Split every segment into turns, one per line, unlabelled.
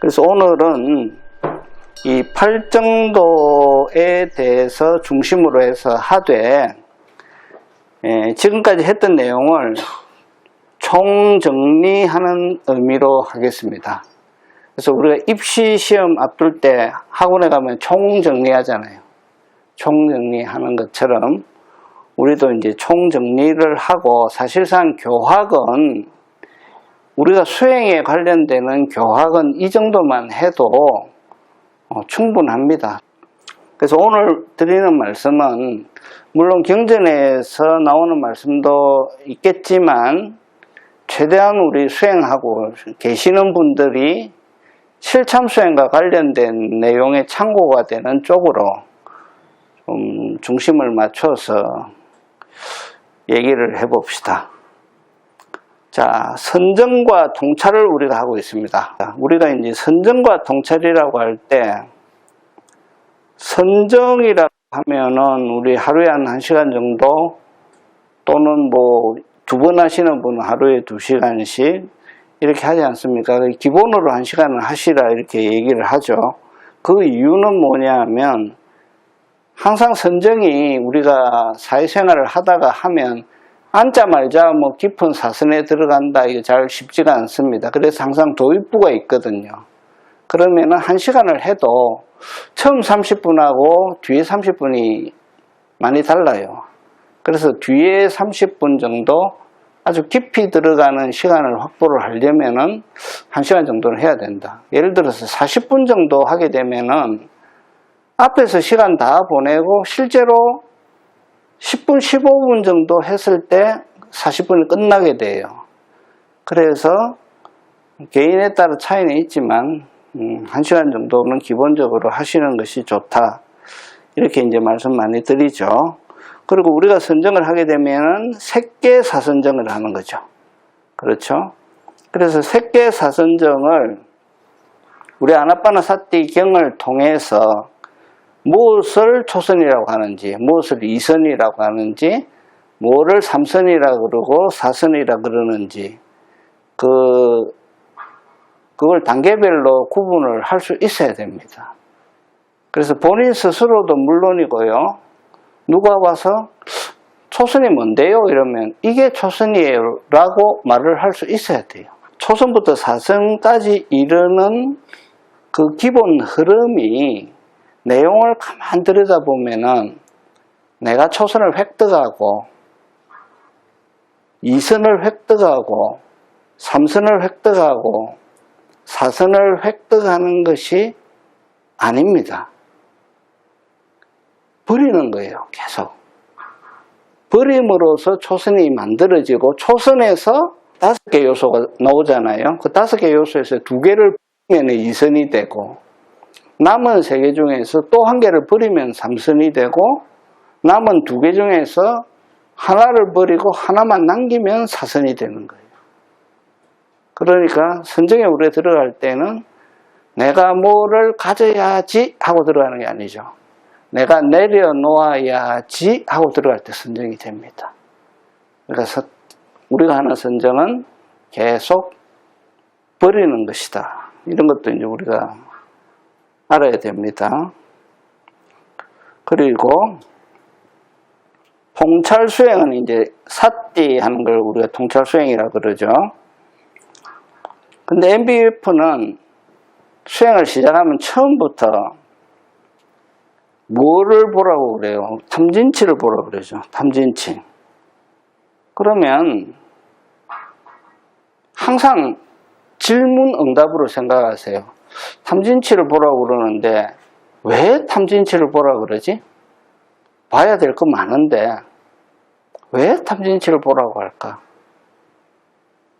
그래서 오늘은 이 팔정도에 대해서 중심으로 해서 하되, 지금까지 했던 내용을 총정리하는 의미로 하겠습니다. 그래서 우리가 입시 시험 앞둘 때 학원에 가면 총정리하잖아요. 총정리하는 것처럼 우리도 이제 총정리를 하고, 사실상 교학은 우리가 수행에 관련되는 교학은 이 정도만 해도 충분합니다. 그래서 오늘 드리는 말씀은 물론 경전에서 나오는 말씀도 있겠지만, 최대한 우리 수행하고 계시는 분들이 실참 수행과 관련된 내용의 참고가 되는 쪽으로 좀 중심을 맞춰서 얘기를 해봅시다. 자, 선정과 통찰을 우리가 하고 있습니다. 우리가 이제 선정과 통찰이라고 할 때, 선정이라고 하면은 우리 하루에 한 1시간 정도, 또는 뭐 2번 하시는 분은 하루에 2시간씩 이렇게 하지 않습니까? 기본으로 1시간을 하시라 이렇게 얘기를 하죠. 그 이유는 뭐냐 하면, 항상 선정이 우리가 사회생활을 하다가 하면 앉자마자 뭐 깊은 사선에 들어간다, 이거 잘 쉽지가 않습니다. 그래서 항상 도입부가 있거든요. 그러면은 1시간을 해도 처음 30분하고 뒤에 30분이 많이 달라요. 그래서 뒤에 30분 정도 아주 깊이 들어가는 시간을 확보를 하려면은 1시간 정도는 해야 된다. 예를 들어서 40분 정도 하게 되면은 앞에서 시간 다 보내고 실제로 10분, 15분 정도 했을 때 40분이 끝나게 돼요. 그래서 개인에 따라 차이는 있지만 1시간 정도는 기본적으로 하시는 것이 좋다. 이렇게 이제 말씀 많이 드리죠. 그리고 우리가 선정을 하게 되면은 색계사선정을 하는 거죠. 그렇죠? 그래서 색계사선정을 우리 아나빠나사티 경을 통해서 무엇을 초선이라고 하는지, 무엇을 이선이라고 하는지, 뭐를 3선이라고 그러고 4선이라고 그러는지, 그걸 단계별로 구분을 할 수 있어야 됩니다. 그래서 본인 스스로도 물론이고요, 누가 와서 초선이 뭔데요? 이러면 이게 초선이에요 라고 말을 할 수 있어야 돼요. 초선부터 4선까지 이르는 그 기본 흐름이, 내용을 가만 들여다보면은 내가 초선을 획득하고 2선을 획득하고 3선을 획득하고 4선을 획득하는 것이 아닙니다. 버리는 거예요. 계속 버림으로써 초선이 만들어지고, 초선에서 5개 요소가 나오잖아요. 그 5개 요소에서 2개를 버리면 2선이 되고, 남은 3개 중에서 또 1개를 버리면 3선이 되고, 남은 2개 중에서 하나를 버리고 하나만 남기면 4선이 되는 거예요. 그러니까 선정에 우리가 들어갈 때는 내가 뭐를 가져야지 하고 들어가는 게 아니죠. 내가 내려놓아야지 하고 들어갈 때 선정이 됩니다. 그래서 우리가 하는 선정은 계속 버리는 것이다. 이런 것도 이제 우리가 알아야 됩니다. 그리고 통찰 수행은 이제 사띠 하는 걸 우리가 통찰 수행이라고 그러죠. 근데 MBF는 수행을 시작하면 처음부터 뭐를 보라고 그래요? 탐진치를 보라고 그러죠. 탐진치. 그러면 항상 질문 응답으로 생각하세요. 탐진치를 보라고 그러는데 왜 탐진치를 보라고 그러지? 봐야 될 거 많은데 왜 탐진치를 보라고 할까?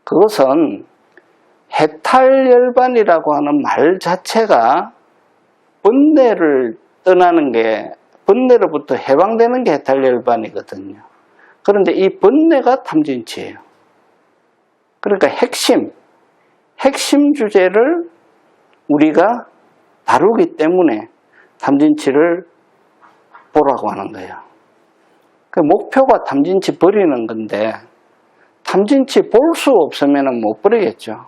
그것은 해탈열반이라고 하는 말 자체가 번뇌를 떠나는 게, 번뇌로부터 해방되는 게 해탈열반이거든요. 그런데 이 번뇌가 탐진치예요. 그러니까 핵심 주제를 우리가 다루기 때문에 탐진치를 보라고 하는 거예요. 그 목표가 탐진치 버리는 건데, 탐진치 볼 수 없으면 못 버리겠죠.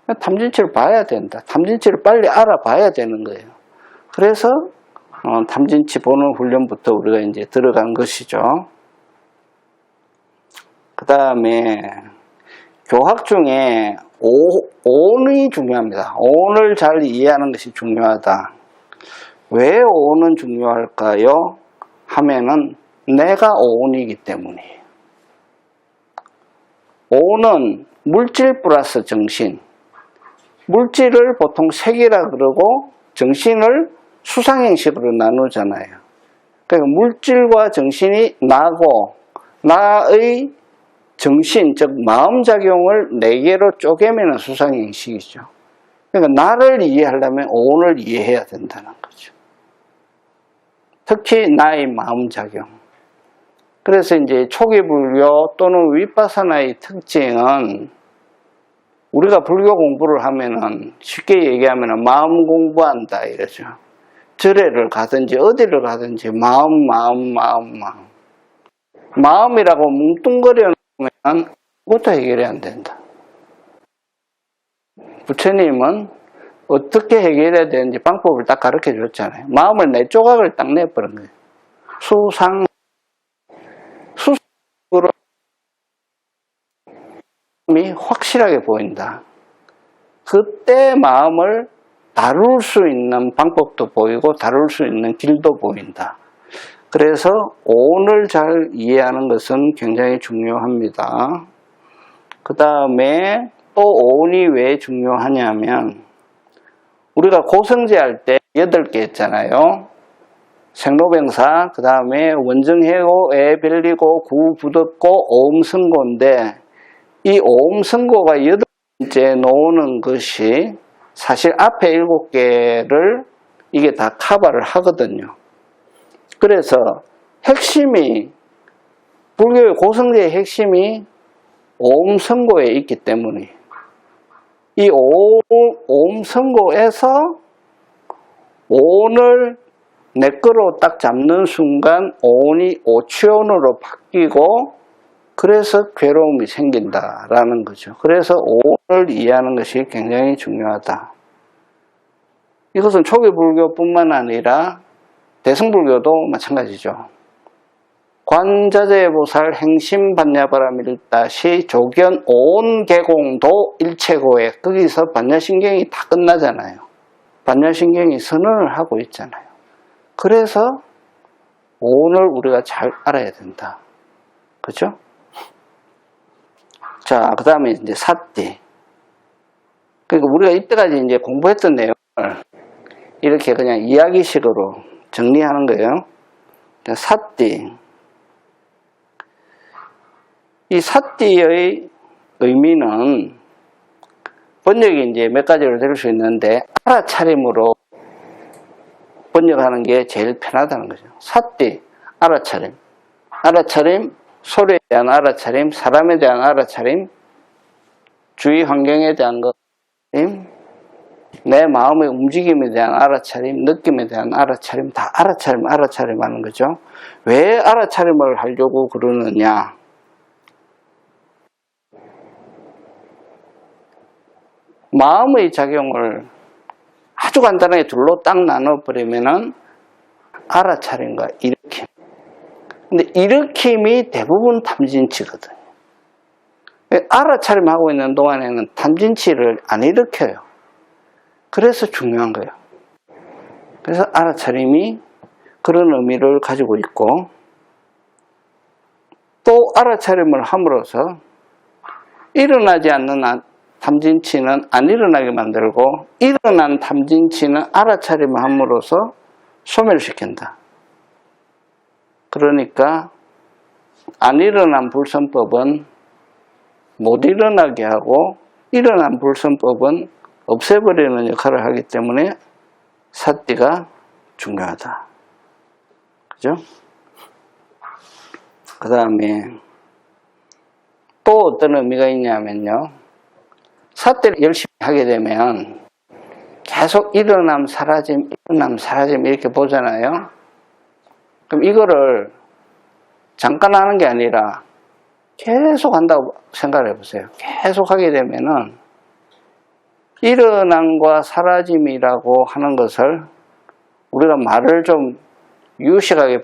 탐진치를 봐야 된다. 탐진치를 빨리 알아봐야 되는 거예요. 그래서 탐진치 보는 훈련부터 우리가 이제 들어간 것이죠. 그 다음에 교학 중에 오온이 중요합니다. 오온을 잘 이해하는 것이 중요하다. 왜 오온은 중요할까요? 하면은 내가 오온이기 때문이에요. 오온은 물질 플러스 정신. 물질을 보통 색이라 그러고 정신을 수상행식으로 나누잖아요. 그러니까 물질과 정신이 나고 나의 정신, 즉 마음작용을 4개로 쪼개면 수상행식이죠. 그러니까 나를 이해하려면 오온을 이해해야 된다는 거죠. 특히 나의 마음작용. 그래서 이제 초기 불교 또는 위파사나의 특징은 우리가 불교 공부를 하면은 쉽게 얘기하면 마음 공부한다 이러죠. 절에를 가든지 어디를 가든지 마음. 마음이라고 뭉뚱거려 놓으면 그것도 해결이 안 된다. 부처님은 어떻게 해결해야 되는지 방법을 딱 가르쳐 줬잖아요. 마음을 4조각을 딱 내버린 거예요. 수상으로 마음이 확실하게 보인다. 그때 마음을 다룰 수 있는 방법도 보이고 다룰 수 있는 길도 보인다. 그래서 오온을 잘 이해하는 것은 굉장히 중요합니다. 그 다음에 또 오온이 왜 중요하냐면 우리가 고성제 할 때 8개 했잖아요. 생로병사, 그 다음에 원정해고, 애별리고, 구부득고, 오음승고인데 이 오음승고가 8번째 놓는 것이 사실 앞에 7개를 이게 다 커버를 하거든요. 그래서 핵심이 불교의 고성제의 핵심이 오음승고에 있기 때문에 이 오음승고에서 오온을 내 거로 딱 잡는 순간 오온이 오취온으로 바뀌고 그래서 괴로움이 생긴다라는 거죠. 그래서 오온을 이해하는 것이 굉장히 중요하다. 이것은 초기 불교뿐만 아니라 대승불교도 마찬가지죠. 관자재보살 행심반야바라밀다시 조견 오온개공도 일체고에 거기서 반야신경이 다 끝나잖아요. 반야신경이 선언을 하고 있잖아요. 그래서 오온을 우리가 잘 알아야 된다. 그렇죠? 자, 그 다음에 이제 사띠. 그러니까 우리가 이때까지 이제 공부했던 내용을 이렇게 그냥 이야기식으로 정리하는 거예요. 사띠. 이 사띠의 의미는 번역이 이제 몇 가지로 될 수 있는데 알아차림으로 번역하는 게 제일 편하다는 거죠. 사띠, 알아차림. 알아차림, 소리에 대한 알아차림, 사람에 대한 알아차림, 주위 환경에 대한 알아차림, 내 마음의 움직임에 대한 알아차림, 느낌에 대한 알아차림, 다 알아차림 하는 거죠. 왜 알아차림을 하려고 그러느냐? 마음의 작용을 아주 간단하게 둘로 딱 나눠버리면은 알아차림과 일으킴. 근데 일으킴이 대부분 탐진치거든요. 알아차림하고 있는 동안에는 탐진치를 안 일으켜요. 그래서 중요한 거예요. 그래서 알아차림이 그런 의미를 가지고 있고 또 알아차림을 함으로써 일어나지 않는 탐진치는 안 일어나게 만들고 일어난 탐진치는 알아차림을 함으로써 소멸시킨다. 그러니까 안 일어난 불선법은 못 일어나게 하고 일어난 불선법은 없애버리는 역할을 하기 때문에 사띠가 중요하다. 그죠? 그 다음에 또 어떤 의미가 있냐면요. 사띠를 열심히 하게 되면 계속 일어남 사라짐 이렇게 보잖아요. 그럼 이거를 잠깐 하는 게 아니라 계속 한다고 생각을 해보세요. 계속 하게 되면은 일어남과 사라짐이라고 하는 것을 우리가 말을 좀 유식하게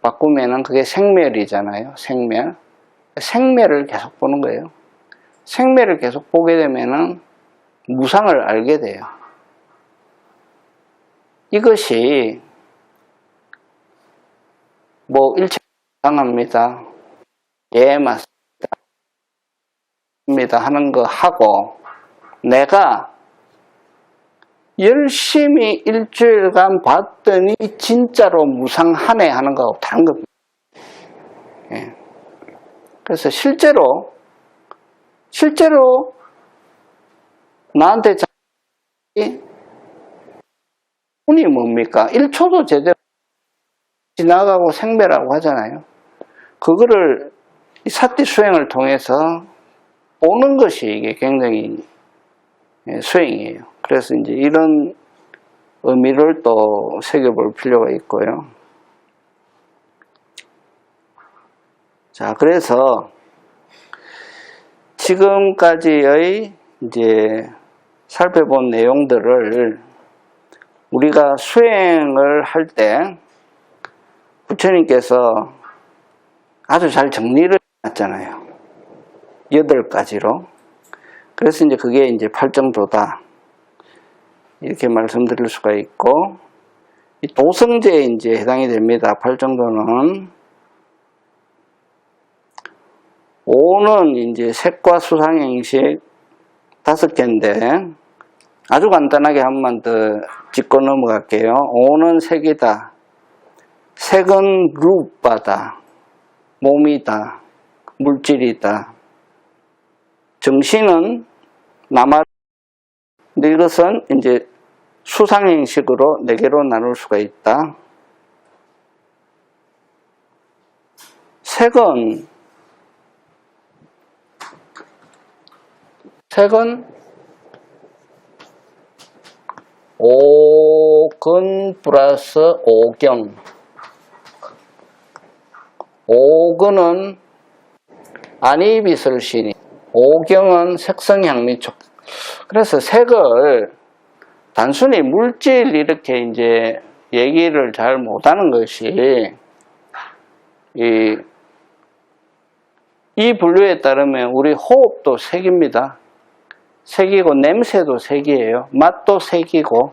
바꾸면은 그게 생멸이잖아요. 생멸. 생멸을 계속 보는 거예요. 생멸을 계속 보게 되면은 무상을 알게 돼요. 이것이 뭐 일체 무상합니다. 예, 맞습니다. 하는 거 하고 내가 열심히 일주일간 봤더니 진짜로 무상하네 하는 거하고 다른 겁니다. 예. 그래서 실제로 나한테 운이 뭡니까? 1초도 제대로 지나가고 생배라고 하잖아요. 그거를 사티 수행을 통해서 오는 것이 이게 굉장히 수행이에요. 그래서 이제 이런 의미를 또 새겨볼 필요가 있고요. 자, 그래서 지금까지의 이제 살펴본 내용들을 우리가 수행을 할 때 부처님께서 아주 잘 정리를 해놨잖아요. 8가지로. 그래서 이제 그게 이제 8정도다. 이렇게 말씀드릴 수가 있고, 이 도성제에 이제 해당이 됩니다. 8정도는. 5는 이제 색과 수상행식 5개인데, 아주 간단하게 한 번만 더 짚고 넘어갈게요. 5는 색이다. 색은 루빠다. 몸이다. 물질이다. 정신은 나마. 근데 이것은 이제 수상행식으로 4개로 나눌 수가 있다. 색은 오근 플러스 오경. 오근은 안이비설신이, 오경은 색성향미촉. 그래서 색을 단순히 물질 이렇게 이제 얘기를 잘 못하는 것이 이 분류에 따르면 우리 호흡도 색입니다. 색이고 냄새도 색이에요. 맛도 색이고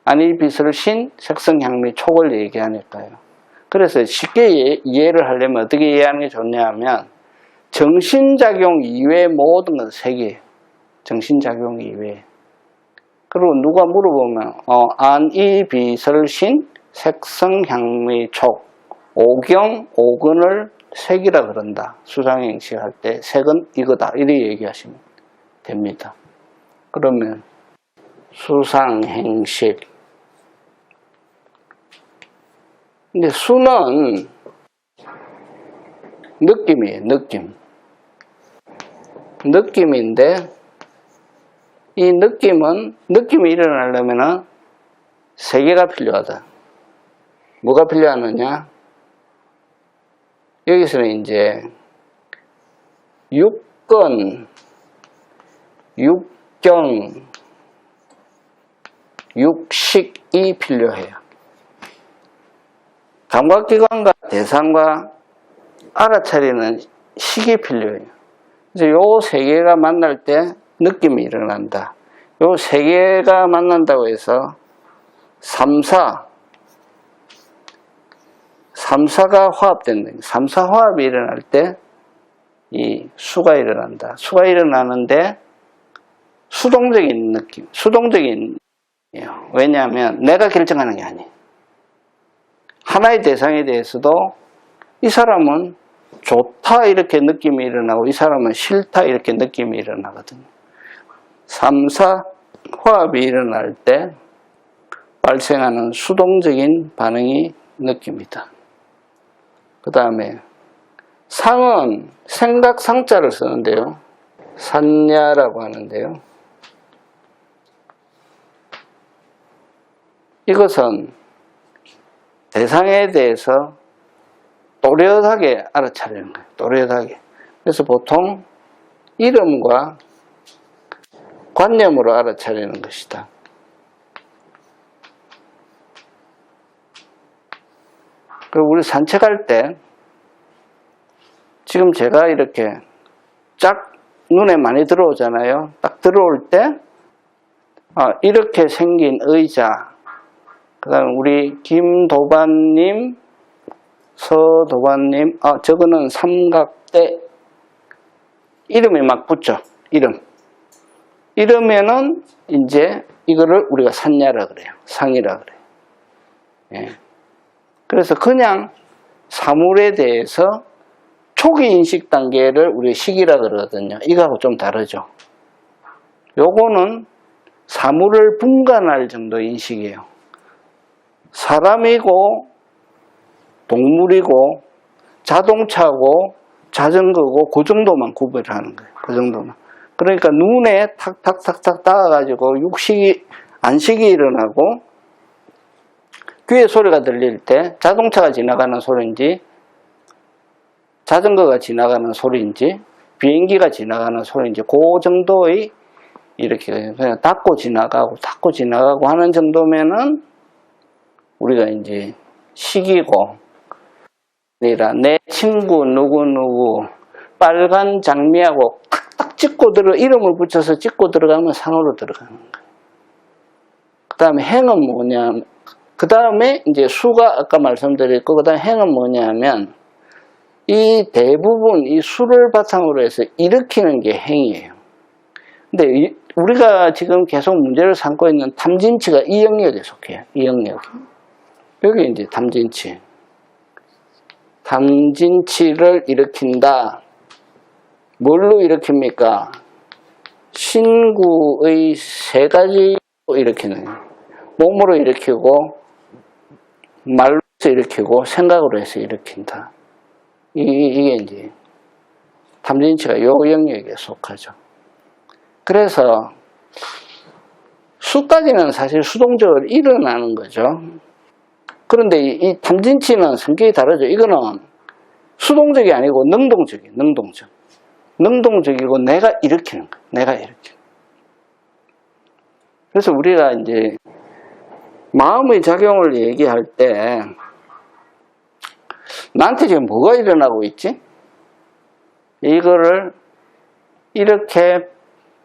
안이비설신 색성향미촉을 얘기하니까요. 그래서 쉽게 이해를 하려면 어떻게 이해하는 게 좋냐 하면 정신작용 이외의 모든 건 색이에요. 정신작용 이외에. 그리고 누가 물어보면 안이비설신 색성향미촉 오경, 오근을 색이라 그런다. 수상행식 할 때 색은 이거다. 이렇게 얘기하시면 됩니다. 그러면 수상행식. 근데 수는 느낌이에요. 느낌인데 이 느낌이 일어나려면 3개가 필요하다. 뭐가 필요하느냐? 여기서는 이제 육근, 육경, 육식이 필요해요. 감각기관과 대상과 알아차리는 식이 필요해요. 그래서 요 3개가 만날 때 느낌이 일어난다. 요 3개가 만난다고 해서 3사가 화합된다. 3사 화합이 일어날 때 이 수가 일어난다. 수가 일어나는데 수동적인 느낌, 왜냐하면 내가 결정하는 게 아니에요. 하나의 대상에 대해서도 이 사람은 좋다 이렇게 느낌이 일어나고 이 사람은 싫다 이렇게 느낌이 일어나거든요. 3사 화합이 일어날 때 발생하는 수동적인 반응이 느낍니다. 그 다음에 상은 생각상자를 쓰는데요. 산야라고 하는데요. 이것은 대상에 대해서 또렷하게 알아차리는 거예요. 또렷하게. 그래서 보통 이름과 관념으로 알아차리는 것이다. 그리고 우리 산책할 때 지금 제가 이렇게 쫙 눈에 많이 들어오잖아요. 딱 들어올 때 이렇게 생긴 의자, 그 다음에 우리 김도반님, 서도반님, 저거는 삼각대 이름이 막 붙죠. 이러면은 이제 이거를 우리가 산야라 그래요. 상이라 그래요. 예. 그래서 그냥 사물에 대해서 초기 인식 단계를 우리 식이라 그러거든요. 이거하고 좀 다르죠. 요거는 사물을 분간할 정도 인식이에요. 사람이고 동물이고 자동차고 자전거고 그 정도만 구별하는 거예요. 그 정도만. 그러니까 눈에 탁탁탁탁 닿아가지고 육식이, 안식이 일어나고 귀에 소리가 들릴 때 자동차가 지나가는 소리인지 자전거가 지나가는 소리인지 비행기가 지나가는 소리인지 그 정도의 이렇게 그냥 닫고 지나가고 하는 정도면은 우리가 이제 식이고 아니라 내 친구 누구 빨간 장미하고 탁탁 찍고 이름을 붙여서 찍고 들어가면 상으로 들어가는 거예요. 그 다음에 행은 뭐냐, 그 다음에 이제 수가 아까 말씀드렸고, 그 다음에 행은 뭐냐면 이 대부분 이 수를 바탕으로 해서 일으키는 게 행이에요. 근데 우리가 지금 계속 문제를 삼고 있는 탐진치가 이 영역에 속해요. 이 영역. 여기 이제 탐진치. 탐진치를 일으킨다. 뭘로 일으킵니까? 신구의 세 가지로 일으키는 거예요. 몸으로 일으키고, 말로 해서 일으키고, 생각으로 해서 일으킨다. 이게 이제 탐진치가 요 영역에 속하죠. 그래서 수까지는 사실 수동적으로 일어나는 거죠. 그런데 이 탐진치는 성격이 다르죠. 이거는 수동적이 아니고 능동적이에요. 능동적이고 내가 일으키는 거예요. 내가 일으키는. 그래서 우리가 이제 마음의 작용을 얘기할 때 나한테 지금 뭐가 일어나고 있지? 이거를 이렇게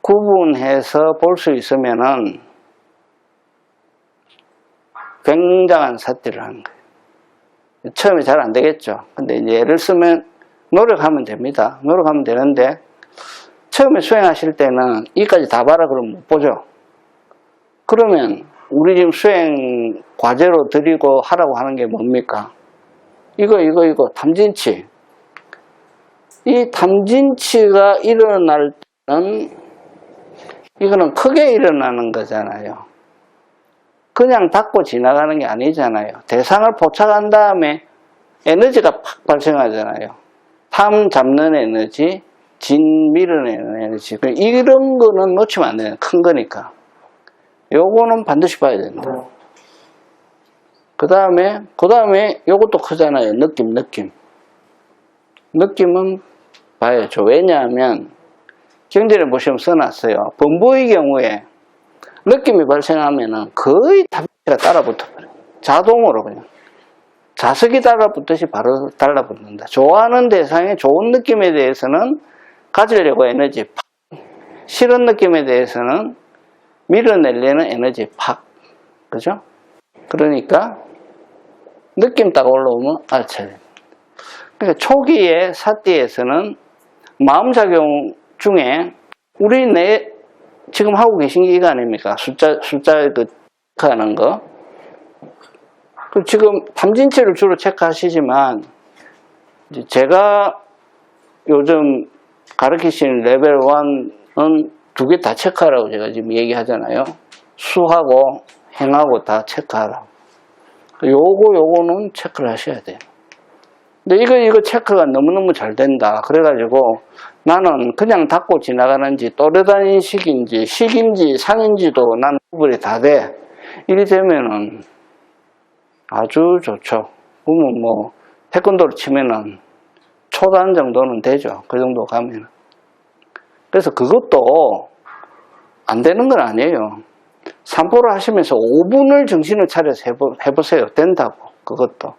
구분해서 볼 수 있으면은 굉장한 사태를 하는 거예요. 처음에 잘 안 되겠죠. 근데 이제 예를 쓰면 노력하면 됩니다. 노력하면 되는데 처음에 수행하실 때는 이까지 다 봐라 그러면 못 보죠. 그러면 우리 지금 수행 과제로 드리고 하라고 하는 게 뭡니까? 이거 탐진치. 이 탐진치가 일어날 때는 이거는 크게 일어나는 거잖아요. 그냥 닫고 지나가는 게 아니잖아요. 대상을 포착한 다음에 에너지가 팍 발생하잖아요. 탐 잡는 에너지, 진 밀어내는 에너지. 이런 거는 놓치면 안 돼요. 큰 거니까. 요거는 반드시 봐야 된다. 그 다음에 요것도 크잖아요. 느낌은 봐야죠. 왜냐하면 경전에 보시면 써놨어요. 범부의 경우에 느낌이 발생하면은 거의 탐진치가 따라붙어버려요. 자동으로 그냥. 자석이 달라붙듯이 바로 달라붙는다. 좋아하는 대상의 좋은 느낌에 대해서는 가지려고 에너지 팍. 싫은 느낌에 대해서는 밀어내려는 에너지 팍. 그죠? 그러니까 느낌 딱 올라오면 알차야 됩니다. 그러니까 초기의 사띠에서는 마음작용 중에 우리 지금 하고 계신 게 이거 아닙니까? 숫자 체크하는 거. 지금 탐진치를 주로 체크하시지만 제가 요즘 가르치시는 레벨 1은 두 개 다 체크하라고 제가 지금 얘기하잖아요. 수하고 행하고 다 체크하라고. 요거는 체크를 하셔야 돼요. 근데 이거 체크가 너무너무 잘 된다. 그래가지고 나는 그냥 닫고 지나가는지 또렷한 인식인지 식인지 상인지도 난 구분이 다 돼. 이리 되면은 아주 좋죠. 그러면 뭐 태권도로 치면은 초단 정도는 되죠. 그 정도 가면은. 그래서 그것도 안 되는 건 아니에요. 산보를 하시면서 5분을 정신을 차려서 해보세요. 된다고, 그것도.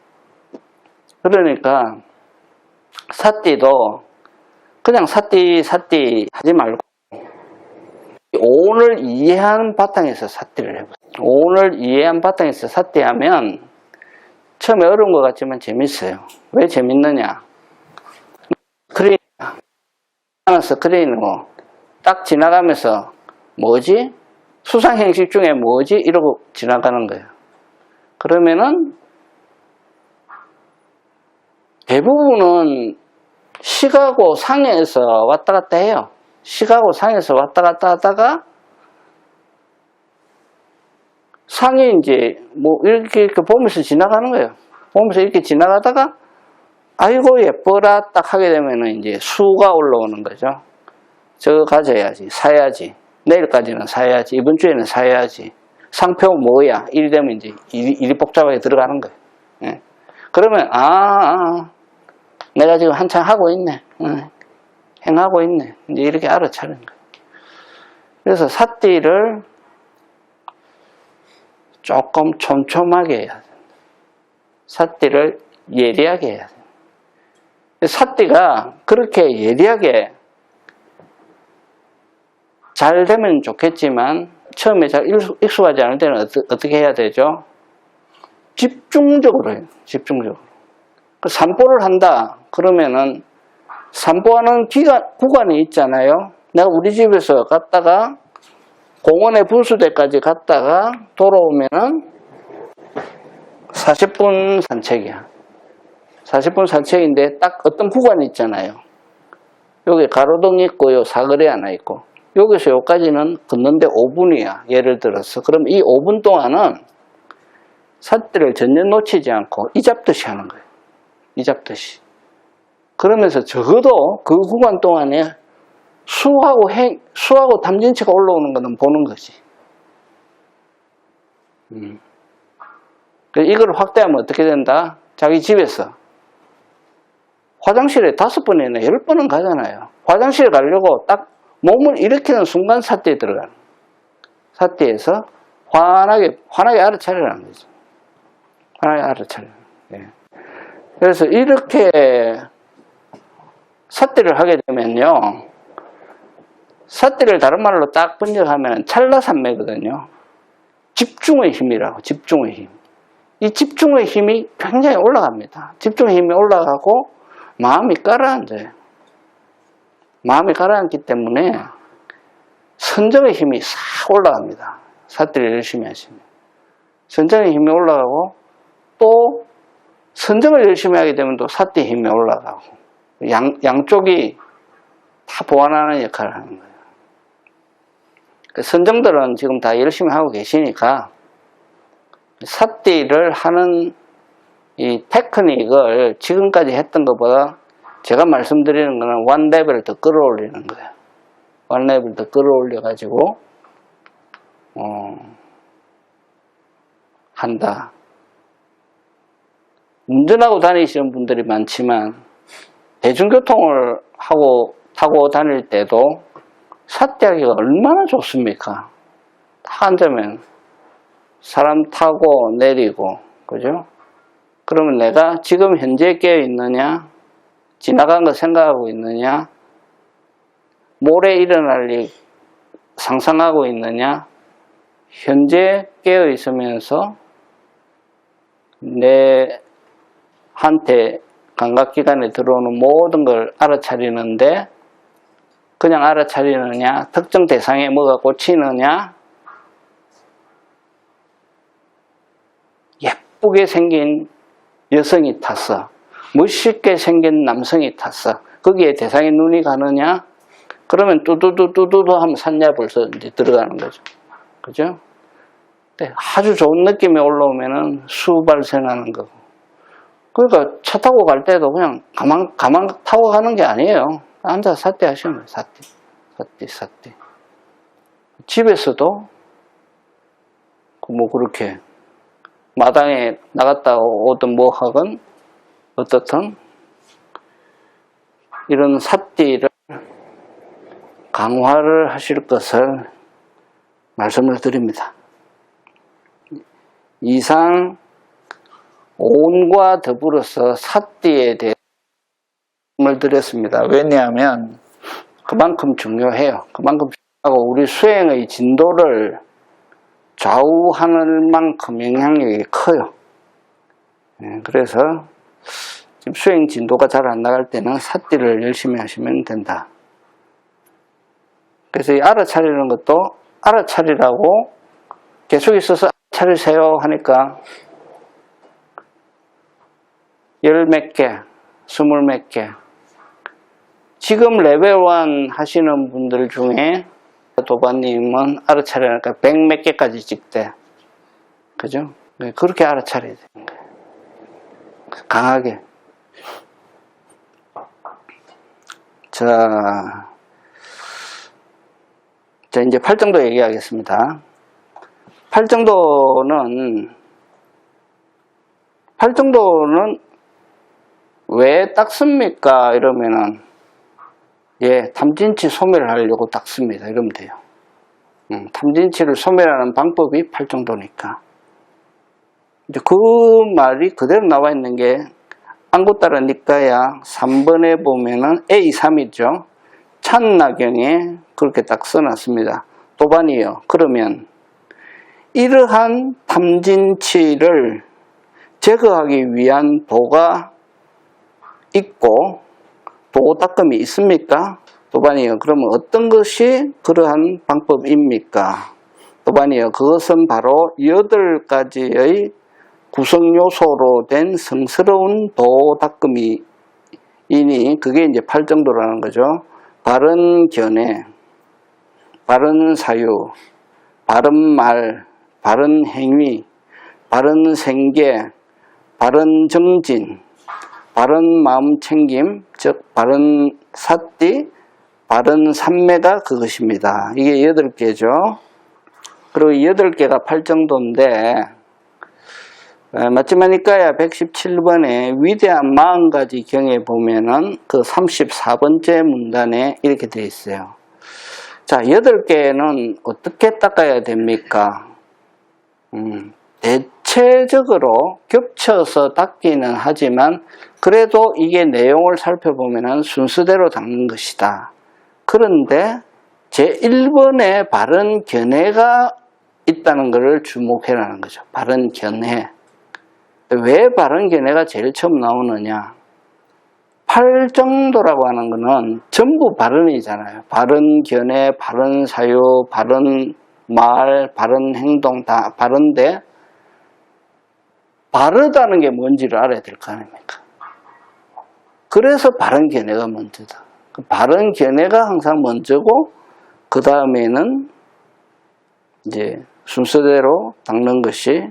그러니까 사띠도 그냥 사띠 하지 말고 오늘 이해하는 바탕에서 사띠를 해보세요. 오늘 이해한 바탕에서 사띠하면 처음에 어려운 것 같지만 재밌어요. 왜 재밌느냐? 스크린으로 딱 지나가면서 뭐지? 수상행식 중에 뭐지? 이러고 지나가는 거예요. 그러면은 대부분은 식하고 상에서 왔다 갔다 해요. 식하고 상에서 왔다 갔다 하다가 상이 이제 뭐 이렇게 보면서 지나가는 거예요. 보면서 이렇게 지나가다가 아이고 예뻐라 딱 하게 되면은 이제 수가 올라오는 거죠. 저거 가져야지, 사야지. 내일까지는 사야지. 이번 주에는 사야지. 상표 뭐야? 이리 되면 이제 일이 복잡하게 들어가는 거예요. 예. 그러면 내가 지금 한참 하고 있네. 행하고 있네. 이제 이렇게 알아차리는 거예요. 그래서 사띠를 조금 촘촘하게 해야 돼요. 사띠를 예리하게 해야 돼요. 사띠가 그렇게 예리하게 잘 되면 좋겠지만 처음에 잘 익숙하지 않을 때는 어떻게 해야 되죠? 집중적으로 해요. 집중적으로. 산보를 한다. 그러면은 산보하는 구간이 있잖아요. 내가 우리 집에서 갔다가 공원에 분수대까지 갔다가 돌아오면은 40분 산책이야. 40분 산책인데 딱 어떤 구간이 있잖아요. 여기 가로등이 있고 요 사거리 하나 있고 여기서 여기까지는 걷는데 5분이야. 예를 들어서. 그럼 이 5분 동안은 사띠를 전혀 놓치지 않고 이잡듯이 하는 거예요. 이잡듯이. 그러면서 적어도 그 구간 동안에 수하고 탐진치가 올라오는 거는 보는 거지. 이걸 확대하면 어떻게 된다? 자기 집에서 화장실에 5번이나 10번은 가잖아요. 화장실에 가려고 딱 몸을 일으키는 순간 사띠에 들어가는 거예요. 사띠에서 환하게 알아차리라는 거죠. 환하게 알아차리라는 거예요. 그래서 이렇게 사띠를 하게 되면요. 사띠를 다른 말로 딱 번역하면 찰나산매거든요. 집중의 힘이라고, 집중의 힘. 이 집중의 힘이 굉장히 올라갑니다. 집중의 힘이 올라가고 마음이 가라앉아요. 마음이 가라앉기 때문에 선정의 힘이 싹 올라갑니다. 사띠를 열심히 하시면. 선정의 힘이 올라가고 또 선정을 열심히 하게 되면 또 사띠의 힘이 올라가고 양쪽이 다 보완하는 역할을 하는 거예요. 선정들은 지금 다 열심히 하고 계시니까 사띠를 하는 이 테크닉을 지금까지 했던 것보다 제가 말씀드리는 거는 원 레벨 더 끌어올리는 거예요. 원 레벨 더 끌어올려 가지고 한다. 운전하고 다니시는 분들이 많지만 대중교통을 타고 다닐 때도 사띠하기가 얼마나 좋습니까? 딱 앉으면 사람 타고 내리고, 그죠? 그러면 내가 지금 현재 깨어 있느냐, 지나간 거 생각하고 있느냐, 모레 일어날 일 상상하고 있느냐, 현재 깨어 있으면서 내한테 감각기관에 들어오는 모든 걸 알아차리는데 그냥 알아차리느냐, 특정 대상에 뭐가 꽂히느냐, 예쁘게 생긴 여성이 탔어. 멋있게 생긴 남성이 탔어. 거기에 대상의 눈이 가느냐? 그러면 뚜두두두두 하면 산냐 벌써 이제 들어가는 거죠. 그죠? 아주 좋은 느낌이 올라오면은 수 발생하는 거고. 그러니까 차 타고 갈 때도 그냥 가만 타고 가는 게 아니에요. 앉아서 사띠 하시면 돼요. 사띠. 집에서도 뭐 그렇게 마당에 나갔다 오든 뭐 하건 어떻든 이런 사띠를 강화를 하실 것을 말씀을 드립니다. 이상 온과 더불어서 삿띠에 대해 말씀을 드렸습니다. 왜냐하면 그만큼 중요해요. 그만큼 중요하고 우리 수행의 진도를 좌우하는 만큼 영향력이 커요. 그래서 지금 수행 진도가 잘 안 나갈 때는 삿띠를 열심히 하시면 된다. 그래서 이 알아차리는 것도 알아차리라고 계속 있어서 차리세요 하니까 열 몇 개, 스물 몇 개. 지금 레벨 1 하시는 분들 중에 도반님은 알아차리니까 100 몇 개까지 찍대. 그죠? 그렇게 알아차려야 되는 거예요. 강하게. 자, 이제 팔정도 얘기하겠습니다. 팔정도는 왜 닦습니까? 이러면은, 탐진치 소멸을 하려고 닦습니다. 이러면 돼요. 탐진치를 소멸하는 방법이 팔정도니까. 이제 그 말이 그대로 나와 있는 게, 안구따라 니까야 3번에 보면은 A3이죠. 찬나경에 그렇게 딱 써놨습니다. 도반이요. 그러면, 이러한 탐진치를 제거하기 위한 도가 있고 도 닦음이 있습니까? 도반이요. 그러면 어떤 것이 그러한 방법입니까? 도반이요. 그것은 바로 8가지의 구성요소로 된 성스러운 도 닦음이니 그게 이제 팔정도라는 거죠. 바른 견해, 바른 사유, 바른 말, 바른 행위, 바른 생계, 바른 정진, 바른 마음 챙김, 즉 바른 삿띠, 바른 삼매가 그것입니다. 이게 8개죠. 그리고 8개가 팔정도인데 맞지마니까야 117번에 위대한 40가지 경에 보면은 그 34번째 문단에 이렇게 되어 있어요. 자, 8개는 어떻게 닦아야 됩니까? 대체적으로 겹쳐서 닦기는 하지만 그래도 이게 내용을 살펴보면 순서대로 닦는 것이다. 그런데 제1번에 바른 견해가 있다는 것을 주목해라는 거죠. 바른 견해. 왜 바른 견해가 제일 처음 나오느냐? 팔정도라고 하는 것은 전부 바른이잖아요. 바른 견해, 바른 사유, 바른 말, 바른 행동 다 바른데 바르다는 게 뭔지를 알아야 될 거 아닙니까? 그래서 바른 견해가 먼저다. 바른 견해가 항상 먼저고 그 다음에는 이제 순서대로 닦는 것이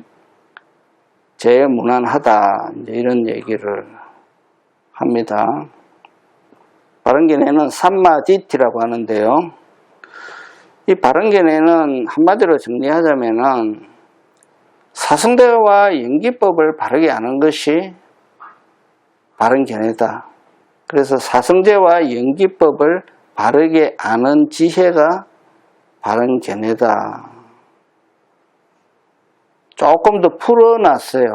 제일 무난하다. 이제 이런 얘기를 합니다. 바른 견해는 삼마디티라고 하는데요. 이 바른 견해는 한마디로 정리하자면은 사성대와 연기법을 바르게 아는 것이 바른 견해다. 그래서 사성제와 연기법을 바르게 아는 지혜가 바른 견해다. 조금 더 풀어놨어요.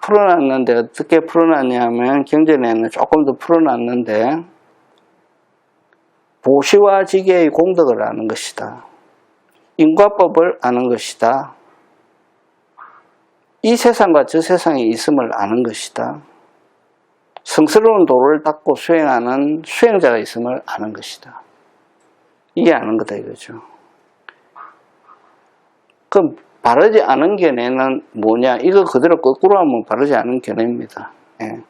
풀어놨는데 어떻게 풀어놨냐면 경전에는 조금 더 풀어놨는데 보시와 지계의 공덕을 아는 것이다. 인과법을 아는 것이다. 이 세상과 저 세상에 있음을 아는 것이다. 성스러운 도를 닦고 수행하는 수행자가 있음을 아는 것이다. 이게 아는 거다 이거죠. 그럼 바르지 않은 견해는 뭐냐? 이거 그대로 거꾸로 하면 바르지 않은 견해입니다. 예.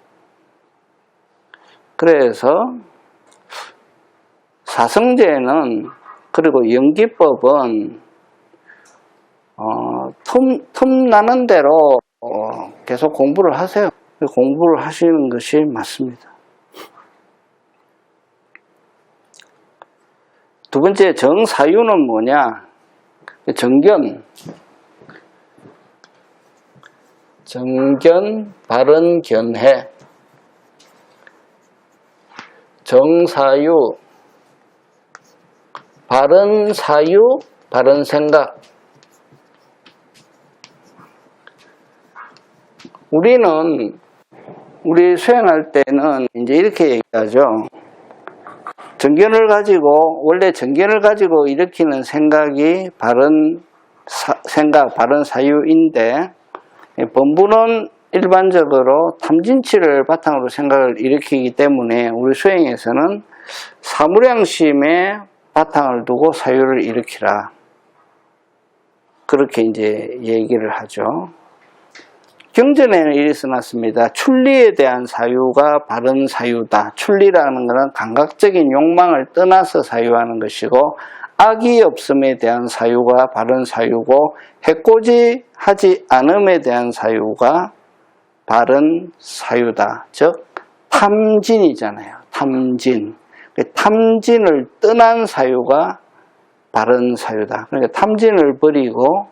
그래서 사성제는 그리고 연기법은 틈나는 대로 계속 공부를 하세요. 공부를 하시는 것이 맞습니다. 두 번째 정사유는 뭐냐? 정견, 바른 견해, 정사유, 바른 사유, 바른 생각. 우리 수행할 때는 이제 이렇게 얘기하죠. 원래 정견을 가지고 일으키는 생각이 바른 생각, 바른 사유인데, 본부는 일반적으로 탐진치를 바탕으로 생각을 일으키기 때문에 우리 수행에서는 사무량심에 바탕을 두고 사유를 일으키라. 그렇게 이제 얘기를 하죠. 경전에는 이리 써놨습니다. 출리에 대한 사유가 바른 사유다. 출리라는 것은 감각적인 욕망을 떠나서 사유하는 것이고, 악이 없음에 대한 사유가 바른 사유고, 해코지하지 않음에 대한 사유가 바른 사유다. 즉 탐진이잖아요. 탐진. 탐진을 떠난 사유가 바른 사유다. 그러니까 탐진을 버리고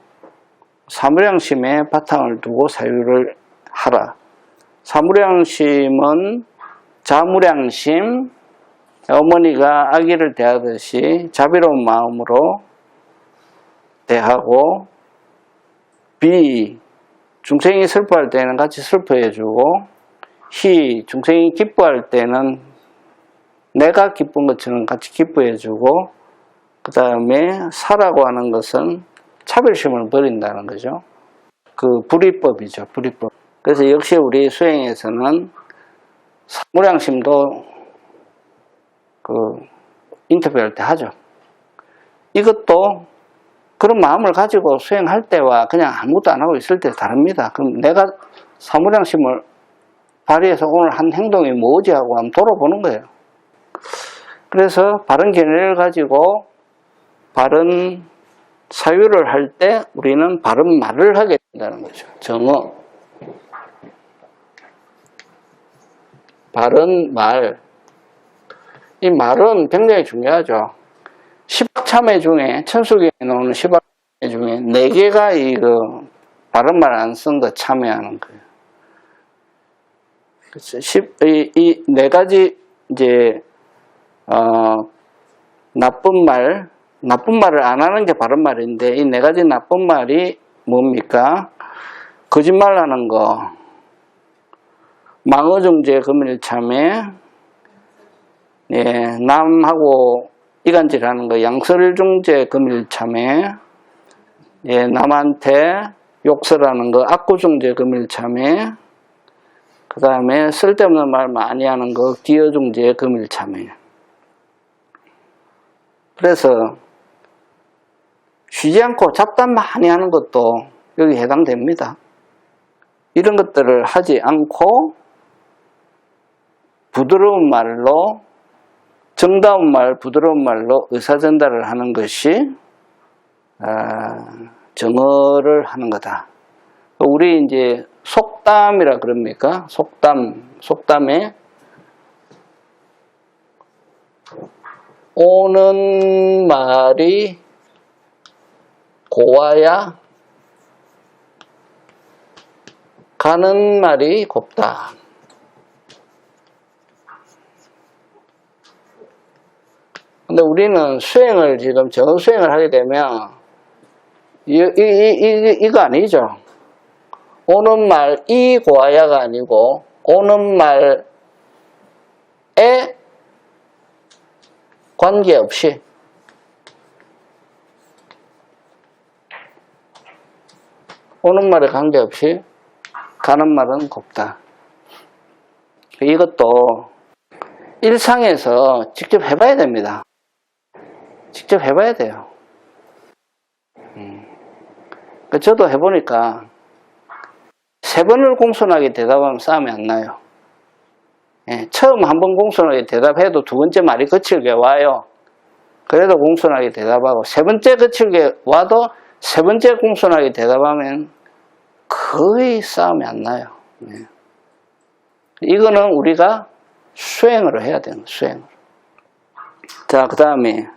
사무량심에 바탕을 두고 사유를 하라. 사무량심은 자무량심, 어머니가 아기를 대하듯이 자비로운 마음으로 대하고, 비, 중생이 슬퍼할 때는 같이 슬퍼해주고, 희, 중생이 기뻐할 때는 내가 기쁜 것처럼 같이 기뻐해주고, 그 다음에 사라고 하는 것은 차별심을 버린다는 거죠. 그 불이법이죠. 불이법. 그래서 역시 우리 수행에서는 사무량심도 인터뷰할 때 하죠. 이것도 그런 마음을 가지고 수행할 때와 그냥 아무것도 안 하고 있을 때 다릅니다. 그럼 내가 사무량심을 발휘해서 오늘 한 행동이 뭐지 하고 한번 돌아보는 거예요. 그래서 바른 견해를 가지고 바른 사유를 할 때 우리는 바른 말을 하게 된다는 거죠. 정어. 바른 말. 이 말은 굉장히 중요하죠. 십악참회 중에, 천수경에 나오는 십악참회 중에 4개가 바른 말 안 쓴 거 참회하는 거예요. 그렇죠. 이 4가지, 이제, 나쁜 말을 안 하는 게 바른 말인데, 이 4가지 나쁜 말이 뭡니까? 거짓말 하는 거, 망어중재 금일참회, 예, 남하고 이간질하는 거, 양설중재 금일참회, 예, 남한테 욕설하는 거, 악구중재 금일참회, 그 다음에 쓸데없는 말 많이 하는 거, 기어중재 금일참회. 그래서 쉬지 않고 잡담 많이 하는 것도 여기 해당됩니다. 이런 것들을 하지 않고 부드러운 말로, 정다운 말, 부드러운 말로 의사전달을 하는 것이 정어를 하는 거다. 우리 이제 속담이라 그럽니까? 속담에 오는 말이 고와야 가는 말이 곱다. 근데 우리는 수행을 지금 정어 수행을 하게 되면 이거 아니죠. 오는 말이 고와야가 아니고 오는 말에 관계없이 오는 말에 관계없이 가는 말은 곱다. 이것도 일상에서 직접 해봐야 됩니다. 직접 해봐야 돼요. 저도 해보니까 3번을 공손하게 대답하면 싸움이 안 나요. 예, 처음 한 번 공손하게 대답해도 2번째 말이 거칠게 와요. 그래도 공손하게 대답하고 3번째 거칠게 와도 3번째 공손하게 대답하면 거의 싸움이 안 나요. 예. 이거는 우리가 수행으로 해야 되는 거예요. 수행으로. 자, 그 다음에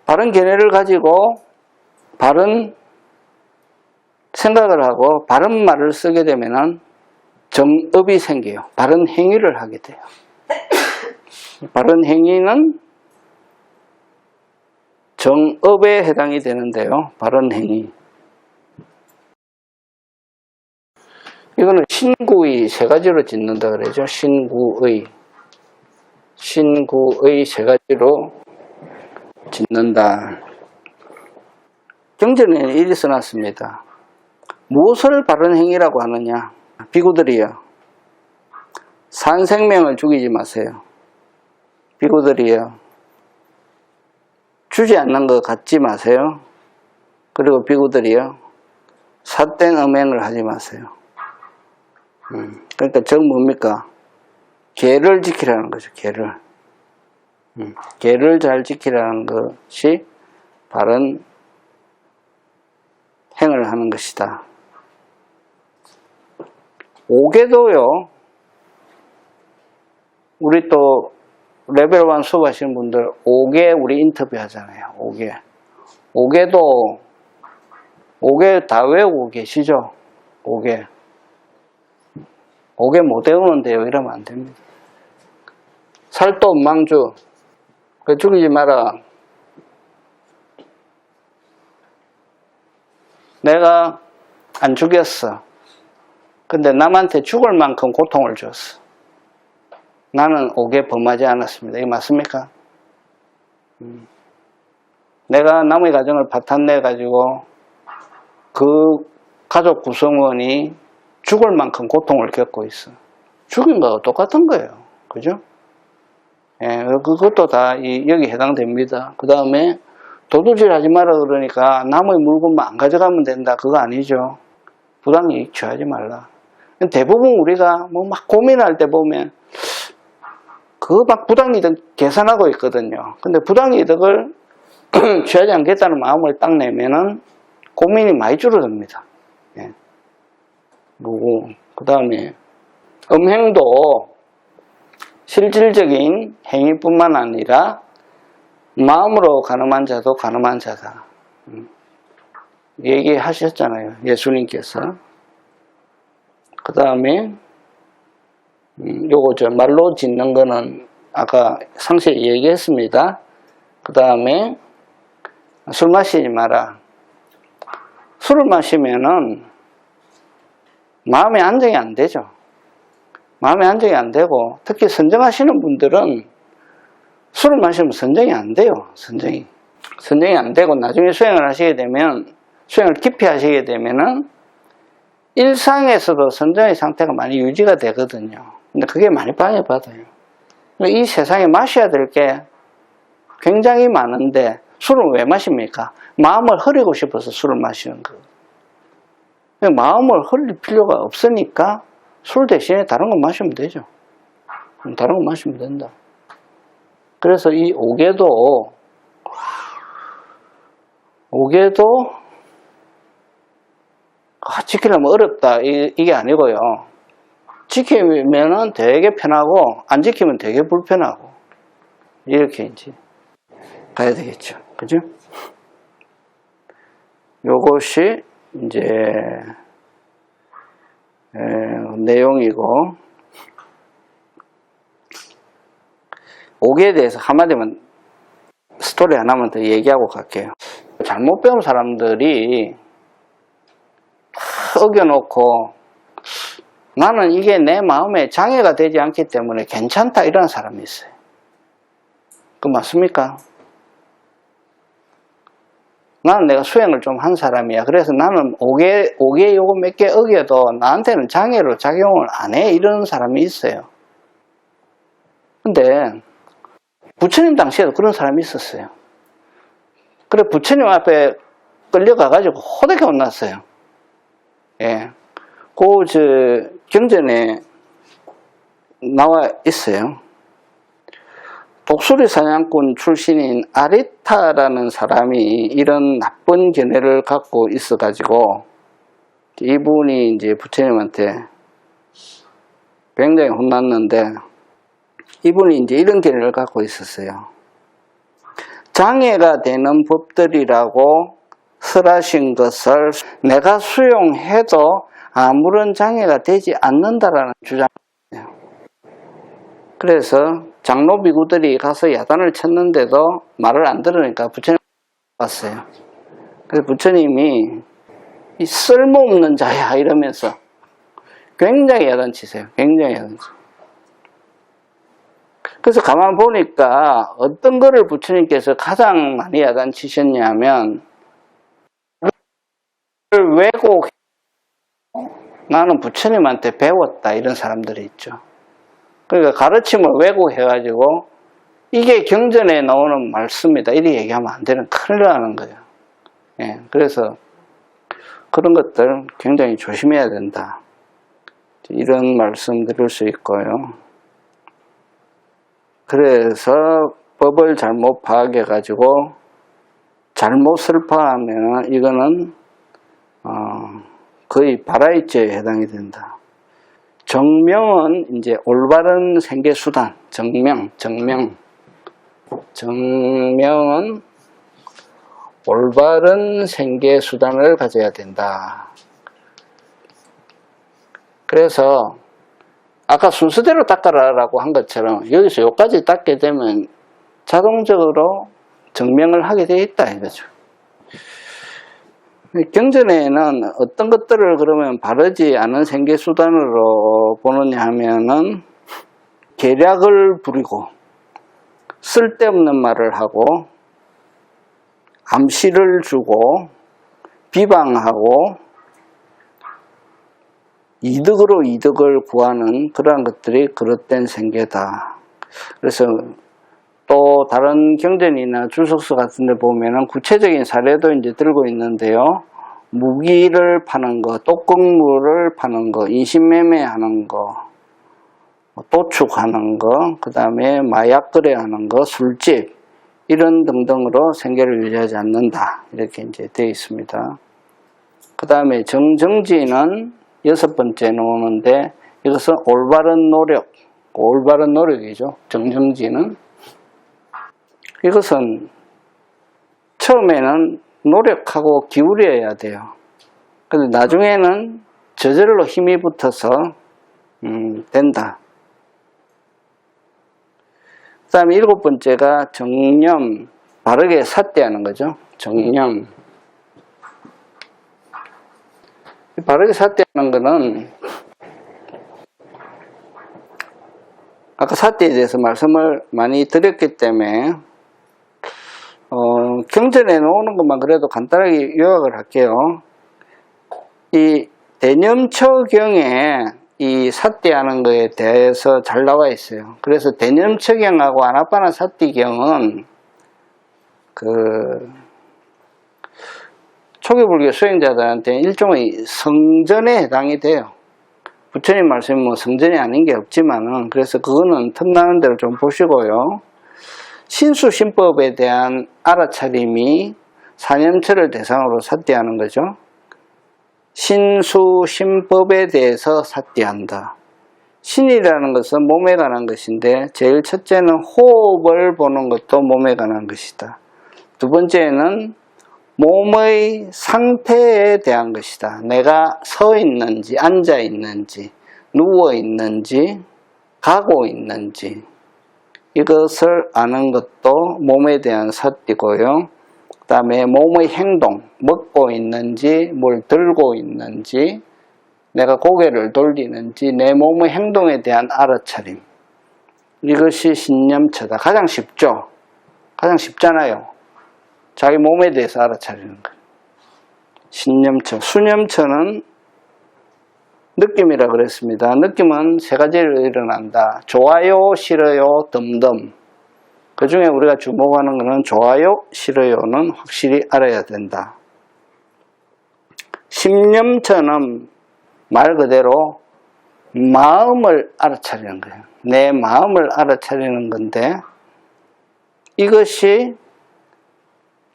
바른 견해를 가지고 바른 생각을 하고 바른 말을 쓰게 되면은 정업이 생겨요. 바른 행위를 하게 돼요. 바른 행위는 정업에 해당이 되는데요. 바른 행위. 이거는 신구의 세 가지로 짓는다 그러죠. 신구의 세 가지로 짓는다. 경전에는 이리 써놨습니다. 무엇을 바른 행위라고 하느냐? 비구들이여, 산 생명을 죽이지 마세요. 비구들이여, 주지 않는 것 갖지 마세요. 그리고 비구들이여, 삿된 음행을 하지 마세요. 그러니까 정 뭡니까? 계를 지키라는 거죠. 계를. 계를 잘 지키라는 것이 바른 행을 하는 것이다. 오계도요. 우리 또 레벨 1 수업하시는 분들 오계 우리 인터뷰 하잖아요. 오계도 오계 다 외우고 계시죠? 오계 못 외우는데요. 이러면 안 됩니다. 살도 망주. 죽이지 마라. 내가 안 죽였어. 근데 남한테 죽을 만큼 고통을 줬어. 나는 오계 범하지 않았습니다. 이게 맞습니까? 내가 남의 가정을 파탄내 가지고 그 가족 구성원이 죽을 만큼 고통을 겪고 있어. 죽인 거하고 똑같은 거예요. 그죠? 예, 그것도 다 여기 해당됩니다. 그 다음에 도둑질 하지 마라 그러니까 남의 물건만 안 가져가면 된다. 그거 아니죠. 부당이익 취하지 말라. 대부분 우리가 뭐 막 고민할 때 보면 그거 막 부당이득 계산하고 있거든요. 근데 부당이득을 취하지 않겠다는 마음을 딱 내면은 고민이 많이 줄어듭니다. 예. 그리고 그 다음에 음행도 실질적인 행위뿐만 아니라 마음으로 가늠한 자도 가늠한 자다. 얘기하셨잖아요. 예수님께서. 그 다음에 요거 말로 짓는 거는 아까 상세히 얘기했습니다. 그 다음에 술 마시지 마라. 술을 마시면은 마음의 안정이 안 되죠. 마음의 안정이 안 되고 특히 선정하시는 분들은 술을 마시면 선정이 안 돼요. 선정이 안 되고 나중에 수행을 하시게 되면 수행을 깊이 하시게 되면은 일상에서도 선정의 상태가 많이 유지가 되거든요. 근데 그게 많이 방해받아요. 이 세상에 마셔야 될 게 굉장히 많은데 술을 왜 마십니까? 마음을 흐리고 싶어서 술을 마시는 거예요. 마음을 흘릴 필요가 없으니까 술 대신에 다른 거 마시면 되죠. 다른 거 마시면 된다. 그래서 이 오계도 지키려면 어렵다 이게 아니고요. 지키면은 되게 편하고 안 지키면 되게 불편하고 이렇게 이제 가야 되겠죠. 그죠? 요것이 이제 내용이고 오계에 대해서 한마디만 스토리 하나만 더 얘기하고 갈게요. 잘못 배운 사람들이 어겨놓고 나는 이게 내 마음에 장애가 되지 않기 때문에 괜찮다 이런 사람이 있어요. 그 맞습니까? 나는 내가 수행을 좀 한 사람이야. 그래서 나는 오계 요거 몇 개 어겨도 나한테는 장애로 작용을 안 해. 이런 사람이 있어요. 근데 부처님 당시에도 그런 사람이 있었어요. 그래 부처님 앞에 끌려가가지고 호되게 혼났어요. 예. 경전에 나와 있어요. 독수리 사냥꾼 출신인 아리타라는 사람이 이런 나쁜 견해를 갖고 있어가지고 이분이 이제 부처님한테 굉장히 혼났는데 이분이 이제 이런 견해를 갖고 있었어요. 장애가 되는 법들이라고 설하신 것을 내가 수용해도 아무런 장애가 되지 않는다라는 주장이에요. 그래서 장로 비구들이 가서 야단을 쳤는데도 말을 안 들으니까 부처님 왔어요. 그래서 부처님이 이 쓸모없는 자야 이러면서 굉장히 야단치세요. 굉장히 야단치. 그래서 가만 보니까 어떤 거를 부처님께서 가장 많이 야단치셨냐면 왜곡, 나는 부처님한테 배웠다 이런 사람들이 있죠. 그러니까 가르침을 왜곡해가지고 이게 경전에 나오는 말씀이다 이렇게 얘기하면 안 되는, 큰일 나는 거예요. 예, 그래서 그런 것들 굉장히 조심해야 된다 이런 말씀 드릴 수 있고요. 그래서 법을 잘못 파악해가지고 잘못을 파하면 이거는 거의 발화이죄에 해당이 된다. 정명은 이제 올바른 생계수단, 정명은 올바른 생계수단을 가져야 된다. 그래서 아까 순서대로 닦아라라고 한 것처럼 여기서 여기까지 닦게 되면 자동적으로 정명을 하게 되어 있다 이거죠. 경전에는 어떤 것들을 그러면 바르지 않은 생계수단으로 보느냐 하면은 계략을 부리고 쓸데없는 말을 하고 암시를 주고 비방하고 이득으로 이득을 구하는 그러한 것들이 그릇된 생계다. 그래서 또 다른 경전이나 줄석서 같은 데 보면은 구체적인 사례도 이제 들고 있는데요. 무기를 파는 거, 똑국물을 파는 거, 인신매매하는 거, 도축하는 거, 그 다음에 마약 거래하는 거, 술집 이런 등등으로 생계를 유지하지 않는다. 이렇게 이제 되어 있습니다. 그 다음에 정정지는 6번째 나오는데 이것은 올바른 노력, 올바른 노력이죠. 정정지는 이것은 처음에는 노력하고 기울여야 돼요. 근데 나중에는 저절로 힘이 붙어서 된다. 그 다음에 7번째가 정념, 바르게 삿대하는 거죠. 정념. 바르게 삿대하는 거는 아까 삿대에 대해서 말씀을 많이 드렸기 때문에 경전에 나오는 것만 그래도 간단하게 요약을 할게요. 이 대념처경에 이 삿대하는 것에 대해서 잘 나와 있어요. 그래서 대념처경하고 아나빠나 삿대경은 초기불교 수행자들한테 일종의 성전에 해당이 돼요. 부처님 말씀이 뭐 성전이 아닌 게 없지만은, 그래서 그거는 틈나는 대로 좀 보시고요. 신수신법에 대한 알아차림이 사념처를 대상으로 삿대하는 거죠. 신수신법에 대해서 삿대한다. 신이라는 것은 몸에 관한 것인데 제일 첫째는 호흡을 보는 것도 몸에 관한 것이다. 두 번째는 몸의 상태에 대한 것이다. 내가 서 있는지 앉아 있는지 누워 있는지 가고 있는지 이것을 아는 것도 몸에 대한 삿대고요. 그 다음에 몸의 행동, 먹고 있는지 뭘 들고 있는지 내가 고개를 돌리는지 내 몸의 행동에 대한 알아차림, 이것이 신념처다. 가장 쉽죠. 가장 쉽잖아요. 자기 몸에 대해서 알아차리는 거예요. 신념처. 수념처는 느낌이라 그랬습니다. 느낌은 세 가지로 일어난다. 좋아요, 싫어요, 덤덤. 그 중에 우리가 주목하는 것은 좋아요, 싫어요는 확실히 알아야 된다. 심념처는 말 그대로 마음을 알아차리는 거예요. 내 마음을 알아차리는 건데 이것이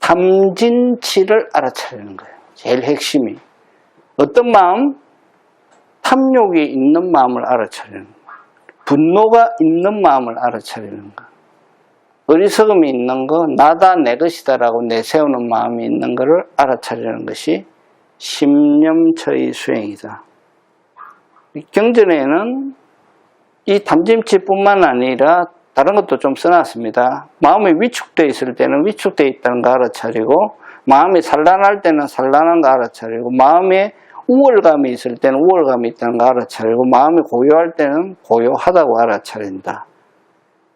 탐진치를 알아차리는 거예요. 제일 핵심이. 어떤 마음? 탐욕이 있는 마음을 알아차리는 거예요. 분노가 있는 마음을 알아차리는 거예요. 어리석음이 있는 거, 나다 내 것이다 라고 내세우는 마음이 있는 것을 알아차리는 것이 심념처의 수행이다. 경전에는 이 탐진치뿐만 아니라 다른 것도 좀 써놨습니다. 마음이 위축되어 있을 때는 위축되어 있다는 거 알아차리고, 마음이 산란할 때는 산란한 거 알아차리고, 마음에 우월감이 있을 때는 우월감이 있다는 거 알아차리고, 마음이 고요할 때는 고요하다고 알아차린다.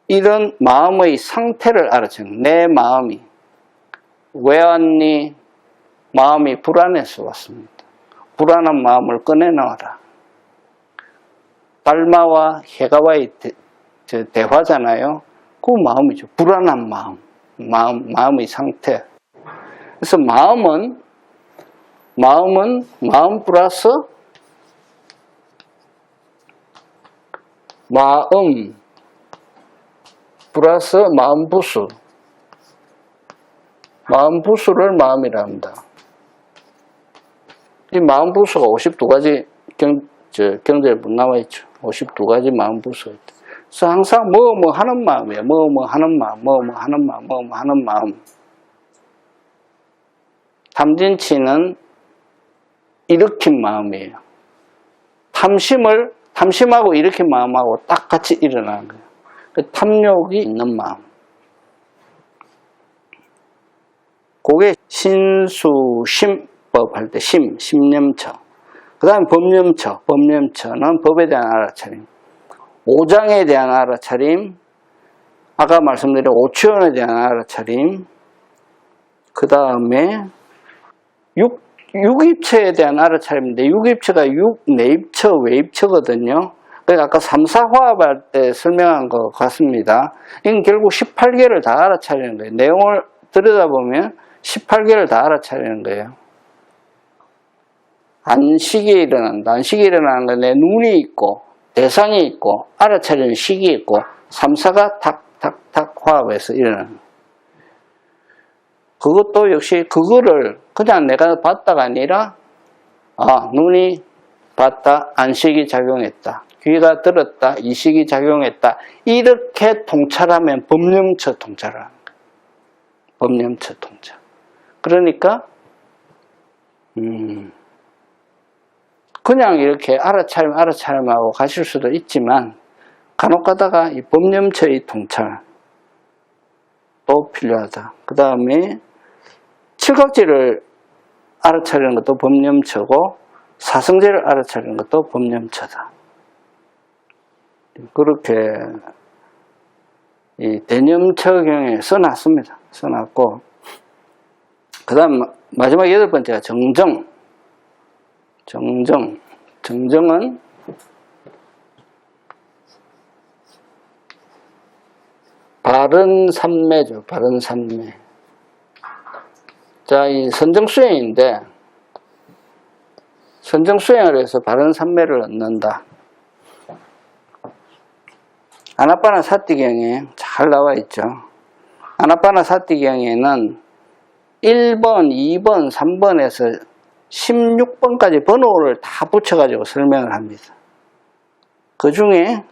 이런 마음의 상태를 알아차린다. 내 마음이 왜 왔니? 마음이 불안해서 왔습니다. 불안한 마음을 꺼내놔라. 달마와 해가와의 대화잖아요. 그 마음이죠. 불안한 마음의 상태. 그래서 마음 플러스 마음 플러스 마음부수. 마음부수를 마음이라 합니다. 이 마음부수가 52가지 경제문 나와 있죠. 52가지 마음부수가 있다. 그래서 항상 뭐 하는 마음이에요. 뭐 하는 마음. 탐진치는 일으킨 마음이에요. 탐심하고 일으킨 마음하고 딱 같이 일어나는 거예요. 탐욕이 있는 마음. 그게 신수심법 할 때 심념처. 그 다음에 법념처. 법념처는 법에 대한 알아차림. 오장에 대한 알아차림. 아까 말씀드린 오치원에 대한 알아차림. 그 다음에 육입처에 대한 알아차림인데, 육입처가 내입처, 외입처거든요. 그러니까 아까 3사화합할 때 설명한 것 같습니다. 이건 결국 18개를 다 알아차리는 거예요. 내용을 들여다보면 18개를 다 알아차리는 거예요. 안식이 일어난다. 안식이 일어나는 건 내 눈이 있고, 대상이 있고, 알아차리는 식이 있고, 3사가 탁탁탁 화합해서 일어나는 거예요. 그것도 역시 그거를 그냥 내가 봤다가 아니라, 눈이 봤다, 안식이 작용했다. 귀가 들었다, 이식이 작용했다. 이렇게 통찰하면 법념처 통찰을 하는 거예요. 법념처 통찰. 그러니까 그냥 이렇게 알아차림하고 가실 수도 있지만, 간혹 가다가 이 법념처의 통찰도 필요하다. 그 다음에 칠각지를 알아차리는 것도 법념처고, 사성제를 알아차리는 것도 법념처다. 그렇게 이 대념처경에 써놨습니다. 써놨고, 그 다음 마지막 8번째가 정정. 정정은 바른 삼매죠. 바른 삼매. 자, 이 선정수행인데, 선정수행을 해서 바른 삼매를 얻는다. 아나파나사티경에 잘 나와 있죠. 아나파나사티경에는 1번, 2번, 3번에서 16번까지 번호를 다 붙여가지고 설명을 합니다. 그 중에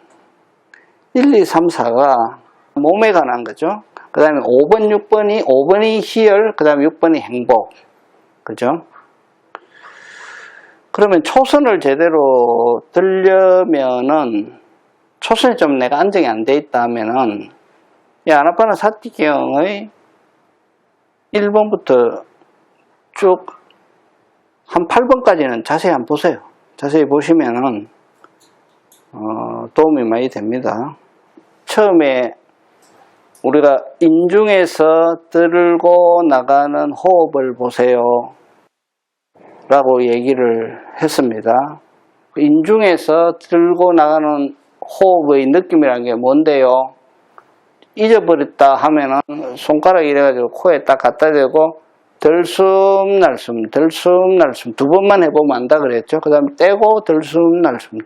1, 2, 3, 4가 몸에 관한 거죠. 그 다음에 5번이 희열, 그 다음에 6번이 행복. 그죠? 그러면 초선을 제대로 들려면은, 초선이 좀 내가 안정이 안 돼 있다 하면은, 이 아나파나사티경의 1번부터 쭉 한 8번까지는 자세히 한번 보세요. 자세히 보시면은 도움이 많이 됩니다. 처음에 우리가 인중에서 들고 나가는 호흡을 보세요 라고 얘기를 했습니다. 인중에서 들고 나가는 호흡의 느낌이라는 게 뭔데요? 잊어버렸다 하면은 손가락 이래가지고 코에 딱 갖다 대고 들숨 날숨 2번만 해보면 안다 그랬죠. 그 다음에 떼고 들숨 날숨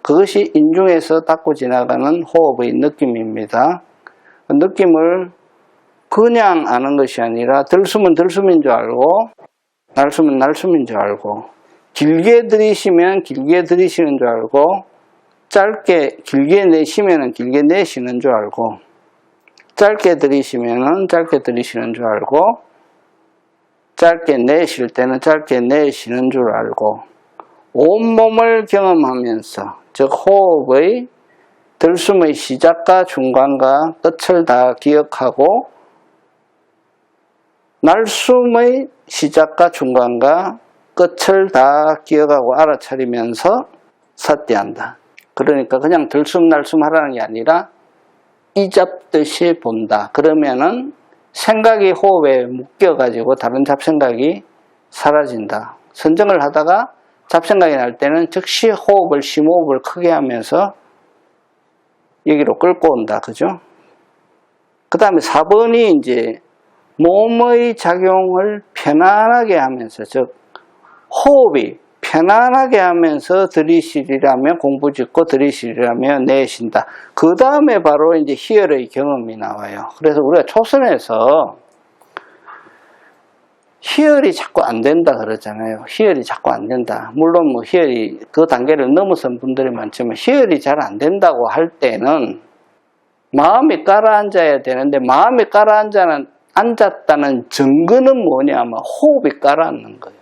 그것이 인중에서 닦고 지나가는 호흡의 느낌입니다. 그 느낌을 그냥 아는 것이 아니라 들숨은 들숨인 줄 알고, 날숨은 날숨인 줄 알고, 길게 들이쉬면 길게 들이쉬는 줄 알고, 길게 내쉬면 길게 내쉬는 줄 알고, 짧게 들이쉬면 짧게 들이쉬는 줄 알고, 짧게 내쉴 때는 짧게 내쉬는 줄 알고, 온몸을 경험하면서, 즉 호흡의 들숨의 시작과 중간과 끝을 다 기억하고 날숨의 시작과 중간과 끝을 다 기억하고 알아차리면서 삿대한다. 그러니까 그냥 들숨 날숨 하라는 게 아니라 이잡듯이 본다. 그러면은 생각이 호흡에 묶여가지고 다른 잡생각이 사라진다. 선정을 하다가 잡생각이 날 때는 즉시 호흡을 심호흡을 크게 하면서 여기로 끌고 온다. 그죠? 그 다음에 4번이 이제 몸의 작용을 편안하게 하면서, 즉 호흡이 편안하게 하면서 들이쉬리라면 공부 짓고 들이쉬리라면 내쉰다. 그 다음에 바로 이제 희열의 경험이 나와요. 그래서 우리가 초선에서 희열이 자꾸 안 된다 그러잖아요. 희열이 자꾸 안 된다. 물론 뭐 희열이 그 단계를 넘어선 분들이 많지만 희열이 잘 안 된다고 할 때는 마음이 가라앉아야 되는데 마음이 앉았다는 증거는 뭐냐면 호흡이 가라앉는 거예요.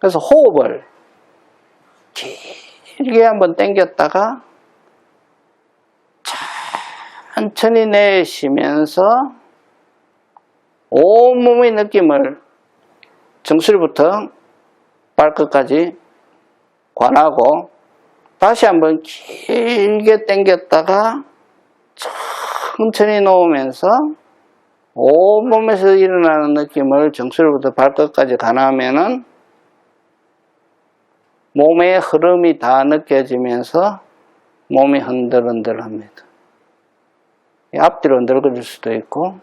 그래서 호흡을 길게 한번 당겼다가 천천히 내쉬면서 온몸의 느낌을 정수리부터 발끝까지 관하고 다시 한번 길게 당겼다가 천천히 놓으면서 온몸에서 일어나는 느낌을 정수리부터 발끝까지 관하면은 몸의 흐름이 다 느껴지면서 몸이 흔들흔들합니다. 앞뒤로 흔들거릴 수도 있고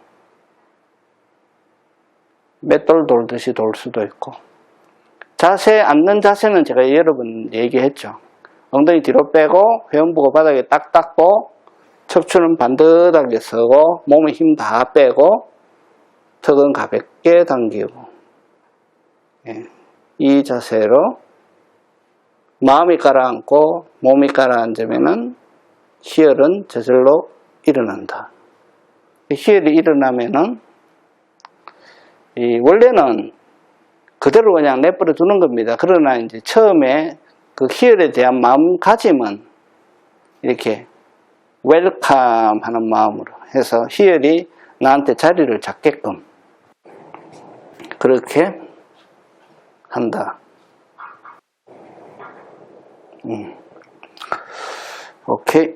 맷돌 돌듯이 돌 수도 있고 자세, 앉는 자세는 제가 여러 번 얘기했죠. 엉덩이 뒤로 빼고 회음부가 바닥에 딱 닿고 척추는 반듯하게 서고 몸에 힘 다 빼고 턱은 가볍게 당기고 이 자세로 마음이 가라앉고 몸이 가라앉으면은 희열은 저절로 일어난다. 희열이 일어나면은 원래는 그대로 그냥 내버려 두는 겁니다. 그러나 이제 처음에 그 희열에 대한 마음가짐은 이렇게 웰컴 하는 마음으로 해서 희열이 나한테 자리를 잡게끔 그렇게 한다. 오케이.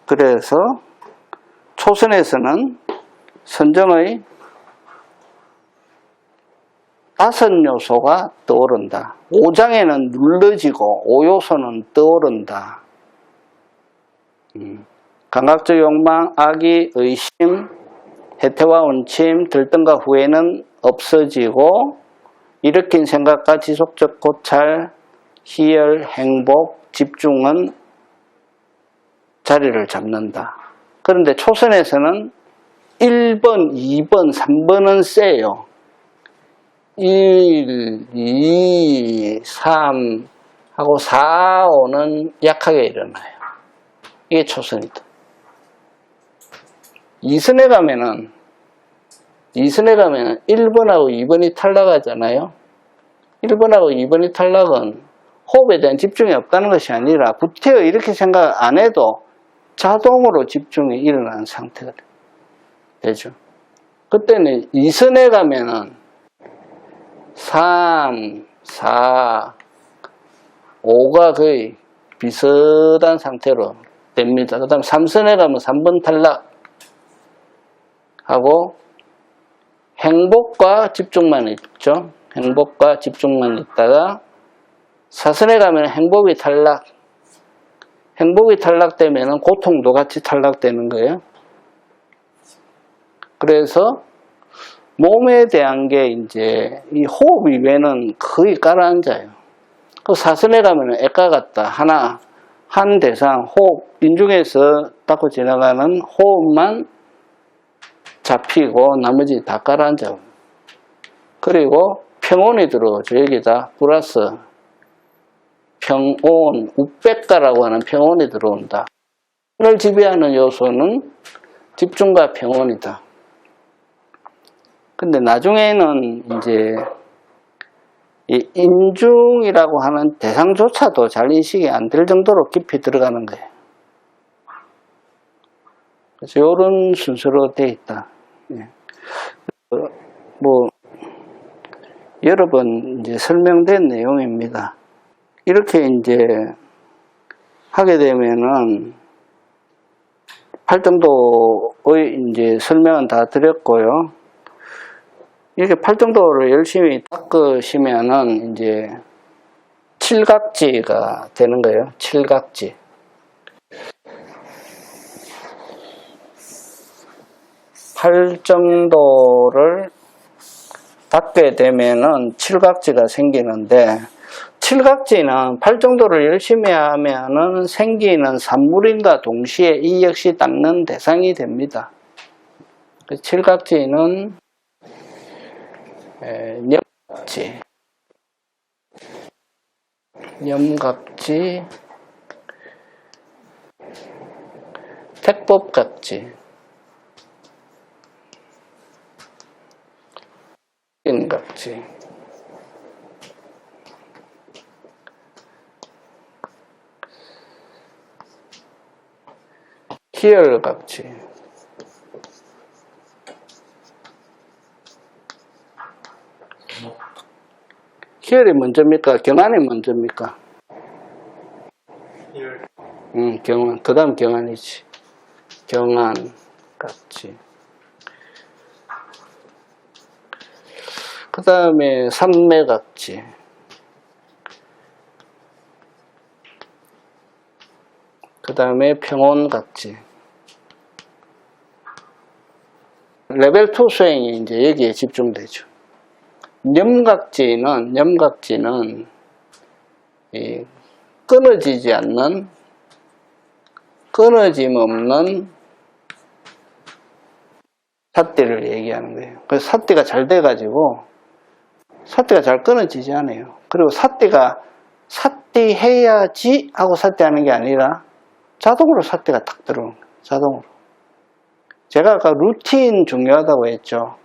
그래서 초선에서는 선정의 5요소가 떠오른다. 5장에는 눌러지고 5요소는 떠오른다. 감각적 욕망, 악의, 의심, 해태와 운침, 들뜸과 후회는 없어지고 일으킨 생각과 지속적 고찰, 희열, 행복, 집중은 자리를 잡는다. 그런데 초선에서는 1번, 2번, 3번은 세요. 1, 2, 3 하고 4, 5는 약하게 일어나요. 이게 초선이다. 2선에 가면은 1번하고 2번이 탈락하잖아요. 1번하고 2번이 탈락은 호흡에 대한 집중이 없다는 것이 아니라 구태여 이렇게 생각 안 해도 자동으로 집중이 일어나는 상태가 되죠. 그때는 2선에 가면은 3, 4, 5가 거의 비슷한 상태로 됩니다. 그 다음 3선에 가면 3번 탈락하고 행복과 집중만 있죠. 행복과 집중만 있다가 4선에 가면 행복이 탈락. 행복이 탈락되면 고통도 같이 탈락되는 거예요. 그래서 몸에 대한 게 이제 이 호흡 이외에는 거의 가라앉아요. 그 4선에 가면 액과 같다. 한 대상 호흡, 인중에서 닦고 지나가는 호흡만 잡히고 나머지 다 가라앉아요. 그리고 평온이 들어오죠. 여기다 플러스 평온, 우백가라고 하는 평온이 들어온다. 오늘 지배하는 요소는 집중과 평온이다. 근데 나중에는 이제 이 인중이라고 하는 대상조차도 잘 인식이 안 될 정도로 깊이 들어가는 거예요. 그래서 이런 순서로 되어 있다. 예. 뭐 여러 번 이제 설명된 내용입니다. 이렇게 이제 하게 되면은 팔정도의 이제 설명은 다 드렸고요. 이렇게 팔정도를 열심히 닦으시면은 이제 칠각지가 되는 거예요. 칠각지. 팔정도를 닦게 되면은 칠각지가 생기는데, 칠각지는 팔정도를 열심히 하면은 생기는 산물인과 동시에 이 역시 닦는 대상이 됩니다. 칠각지는 염각지, 염각지, 택법각지, 인각지, 희열각지, 희열이 먼저입니까? 경안이 먼저입니까? 희열. 경안. 그 다음 경안이지. 경안각지. 그 다음에 삼매각지. 그 다음에 평온각지. 레벨 2 수행이 이제 여기에 집중되죠. 염각지는 이 끊어지지 않는, 끊어짐 없는 삿대를 얘기하는 거예요. 그래서 삿대가 잘 돼가지고 삿대가 잘 끊어지지 않아요. 그리고 삿대가 삿대해야지 하고 삿대하는 게 아니라 자동으로 삿대가 탁 들어오는 거예요. 자동으로. 제가 아까 루틴 중요하다고 했죠.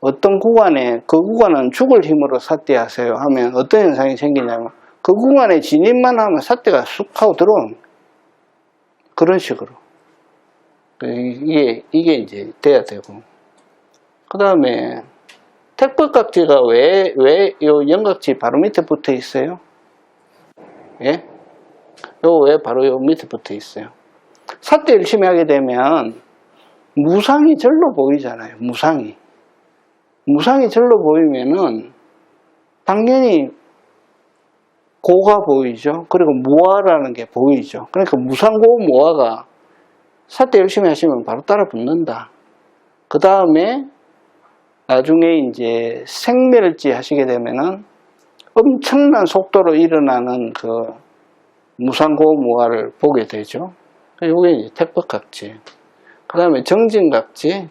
어떤 구간에, 그 구간은 죽을 힘으로 삿대하세요 하면 어떤 현상이 생기냐면, 그 구간에 진입만 하면 삿대가 쑥 하고 들어오는 거예요. 그런 식으로. 이게 이제 돼야 되고. 그 다음에 택법각지가 왜 요 염각지 바로 밑에 붙어 있어요? 예? 요 왜 바로 요 밑에 붙어 있어요? 삿대 열심히 하게 되면 무상이 절로 보이잖아요. 무상이 절로 보이면은 당연히 고가 보이죠. 그리고 무아라는 게 보이죠. 그러니까 무상고 무아가 삿대 열심히 하시면 바로 따라 붙는다. 그 다음에 나중에 이제 생멸지 하시게 되면은 엄청난 속도로 일어나는 그 무상고 무아를 보게 되죠. 이게 이제 택법각지. 그 다음에 정진각지.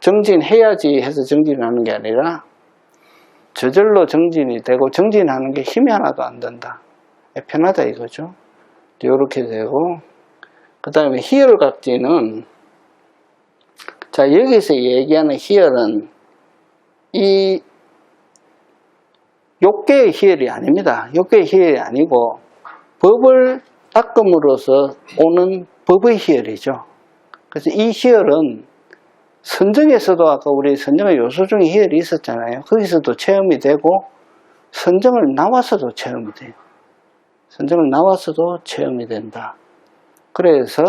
정진해야지 해서 정진하는 게 아니라 저절로 정진이 되고, 정진하는 게 힘이 하나도 안 든다. 편하다 이거죠. 이렇게 되고, 그 다음에 희열각지는, 자, 여기서 얘기하는 희열은 이 욕계의 희열이 아닙니다. 욕계의 희열이 아니고 법을 닦음으로써 오는 법의 희열이죠. 그래서 이 희열은 선정에서도 아까 우리 선정의 요소 중에 희열이 있었잖아요. 거기서도 체험이 되고, 선정을 나와서도 체험이 돼요. 선정을 나와서도 체험이 된다. 그래서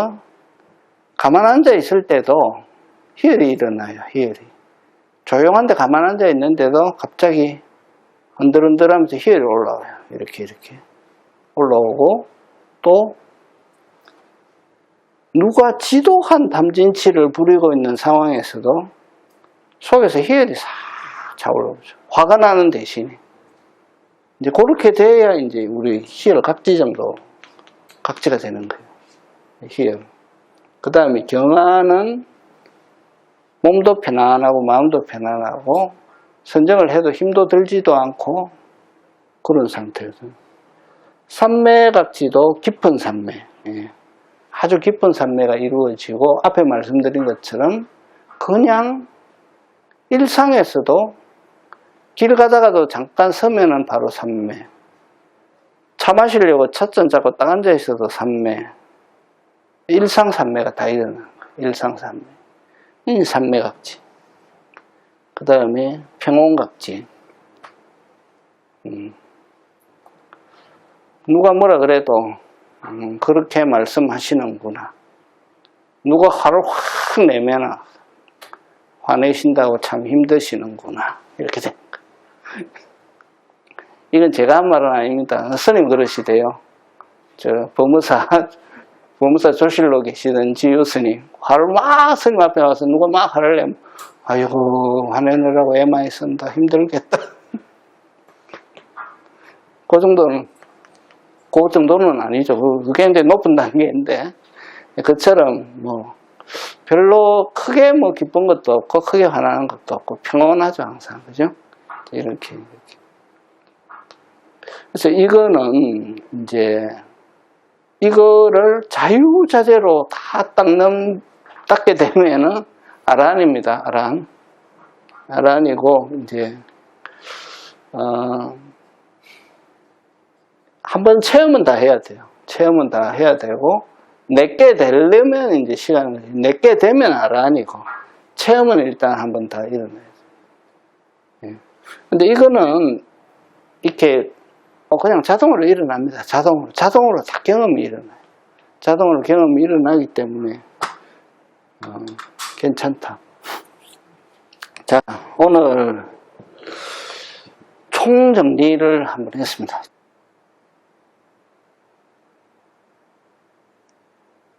가만 앉아 있을 때도 희열이 일어나요. 희열이. 조용한데 가만 앉아 있는데도 갑자기 흔들흔들하면서 희열이 올라와요. 이렇게 올라오고, 또 누가 지독한 담진치를 부리고 있는 상황에서도 속에서 희열이 싹 차올라오죠. 화가 나는 대신에. 이제 그렇게 돼야 이제 우리 희열 각지점도 각지가 되는 거예요. 희열. 그 다음에 경안은 몸도 편안하고 마음도 편안하고 선정을 해도 힘도 들지도 않고 그런 상태에서. 삼매각지도 깊은 삼매. 예. 아주 깊은 삼매가 이루어지고, 앞에 말씀드린 것처럼 그냥 일상에서도 길 가다가도 잠깐 서면은 바로 삼매. 차 마시려고 찻잔 잡고 딱 앉아 있어도 삼매. 일상삼매가 다 일어나는 거예요. 일상삼매. 이 삼매각지. 그 다음에 평온각지. 누가 뭐라 그래도 그렇게 말씀하시는구나. 누가 화를 확 내면 화내신다고 참 힘드시는구나. 이렇게 된 거예요. 이건 제가 한 말은 아닙니다. 스님 그러시대요. 저 법무사 조실로 계시던 지유 스님. 화를 막 스님 앞에 와서 누가 막 화를 내면 아이고 화내느라고 애 많이 쓴다. 힘들겠다. 그 정도는 아니죠. 그게 이제 높은 단계인데, 그처럼 뭐, 별로 크게 뭐 기쁜 것도 없고, 크게 화나는 것도 없고, 평온하죠, 항상. 그죠? 이렇게. 그래서 이거는 이제, 이거를 자유자재로 다 닦게 되면은 아란입니다, 아란. 아란이고, 이제, 한번 체험은 다 해야 돼요. 체험은 다 해야 되고, 내게 되려면 이제 시간을, 내게 되면 아란이고, 체험은 일단 한번 다 일어나야 돼요. 예. 근데 이거는, 이렇게, 그냥 자동으로 일어납니다. 자동으로 다 경험이 일어나요. 자동으로 경험이 일어나기 때문에, 괜찮다. 자, 오늘 총정리를 한번 했습니다.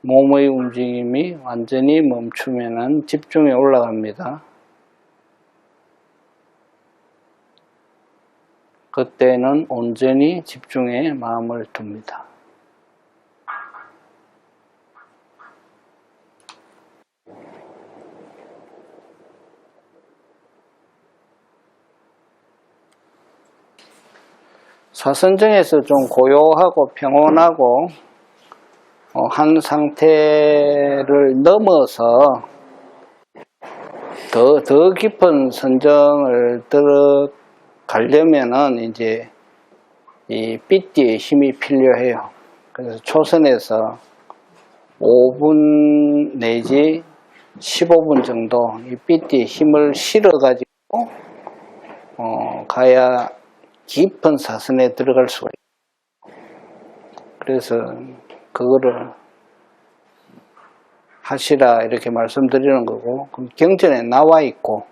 몸의 움직임이 완전히 멈추면 집중이 올라갑니다. 그때는 온전히 집중에 마음을 둡니다. 사선정에서 좀 고요하고 평온하고 한 상태를 넘어서 더 깊은 선정을 들어가려면은 이제 이 삐띠의 힘이 필요해요. 그래서 초선에서 5분 내지 15분 정도 이 삐띠의 힘을 실어가지고 가야 깊은 사선에 들어갈 수가 있어요. 그래서 그거를 하시라 이렇게 말씀드리는 거고, 경전에 나와 있고,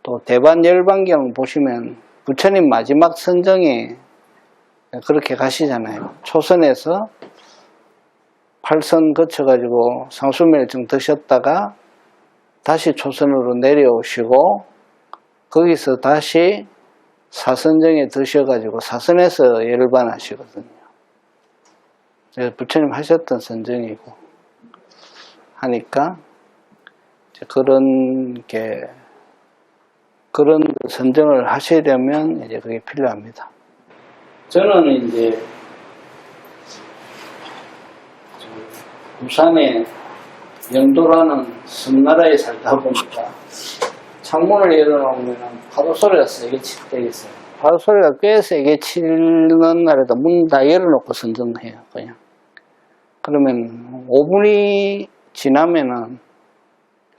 또 대반열반경 보시면 부처님 마지막 선정에 그렇게 가시잖아요. 초선에서 8선 거쳐가지고 상수멸증 드셨다가 다시 초선으로 내려오시고, 거기서 다시 사선정에 드셔가지고 사선에서 열반하시거든요. 부처님 하셨던 선정이고 하니까 그런 선정을 하시려면 이제 그게 필요합니다. 저는 이제 부산에 영도라는 섬나라에 살다 보니까 창문을 열어놓으면 파도 소리가 세게 칠 때 있어요. 파도 소리가 꽤 세게 치는 날에도 문 다 열어놓고 선정해요, 그냥. 그러면 5분이 지나면은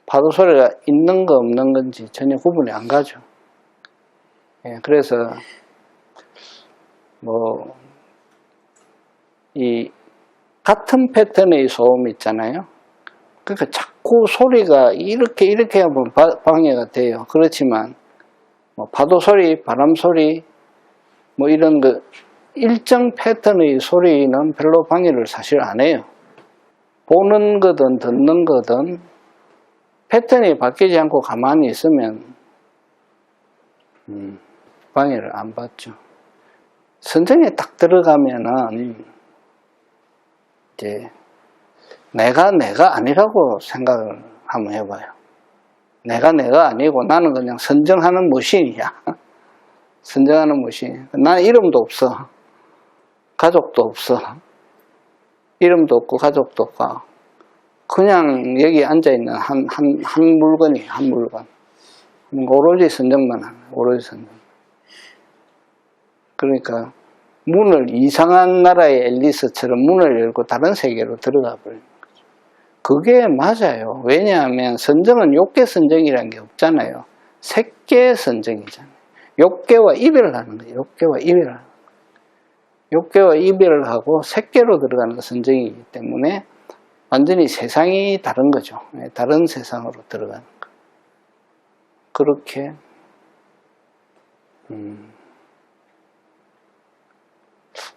파도 소리가 있는 거 없는 건지 전혀 구분이 안 가죠. 예, 그래서 이 같은 패턴의 소음 있잖아요. 그러니까 자꾸 소리가 이렇게 하면 방해가 돼요. 그렇지만 파도 소리, 바람 소리 이런 거 일정 패턴의 소리는 별로 방해를 사실 안 해요. 보는 거든 듣는 거든 패턴이 바뀌지 않고 가만히 있으면 방해를 안 받죠. 선정에 딱 들어가면은 이제 내가 아니라고 생각을 한번 해봐요. 내가 아니고 나는 그냥 선정하는 머신이야. 선정하는 머신. 나는 이름도 없어. 가족도 없어. 이름도 없고 가족도 없고 그냥 여기 앉아있는 한 물건이 한 물건. 오로지 선정만 하는 거예요. 오로지 선정. 그러니까 문을 이상한 나라의 앨리스처럼 문을 열고 다른 세계로 들어가 버리는 거죠. 그게 맞아요. 왜냐하면 선정은 욕계 선정이라는 게 없잖아요. 색계 선정이잖아요. 욕계와 이별을 하는 거예요. 욕계와 이별을 하는 거예요. 욕계와 이별을 하고 색계로 들어가는 선정이기 때문에 완전히 세상이 다른 거죠. 다른 세상으로 들어가는 거. 그렇게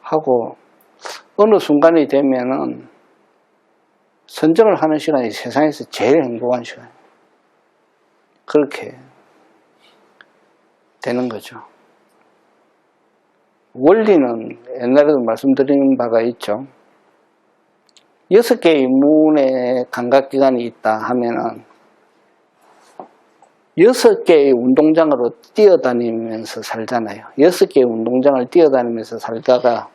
하고 어느 순간이 되면은 선정을 하는 시간이 세상에서 제일 행복한 시간이에요. 그렇게 되는 거죠. 원리는 옛날에도 말씀드린 바가 있죠. 6개의 문의 감각기관이 있다 하면은 6개의 운동장으로 뛰어다니면서 살잖아요. 6개의 운동장을 뛰어다니면서 살다가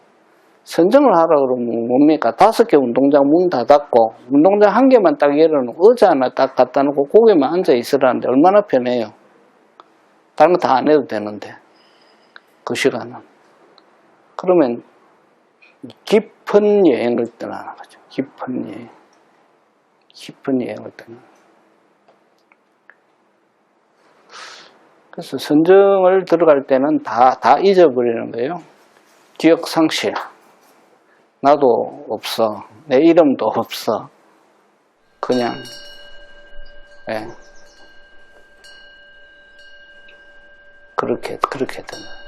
선정을 하라 그러면 뭡니까? 5개 운동장 문 다 닫고 운동장 한 개만 딱 열어놓고 의자 하나 딱 갖다 놓고 거기만 앉아 있으라는데 얼마나 편해요. 다른 거 다 안 해도 되는데 그 시간은. 그러면 깊은 여행을 떠나는 거죠. 깊은 여행. 깊은 여행을 떠나는 거죠. 그래서 선정을 들어갈 때는 다 잊어버리는 거예요. 기억 상실. 나도 없어. 내 이름도 없어. 그냥, 그렇게 되는 거예요.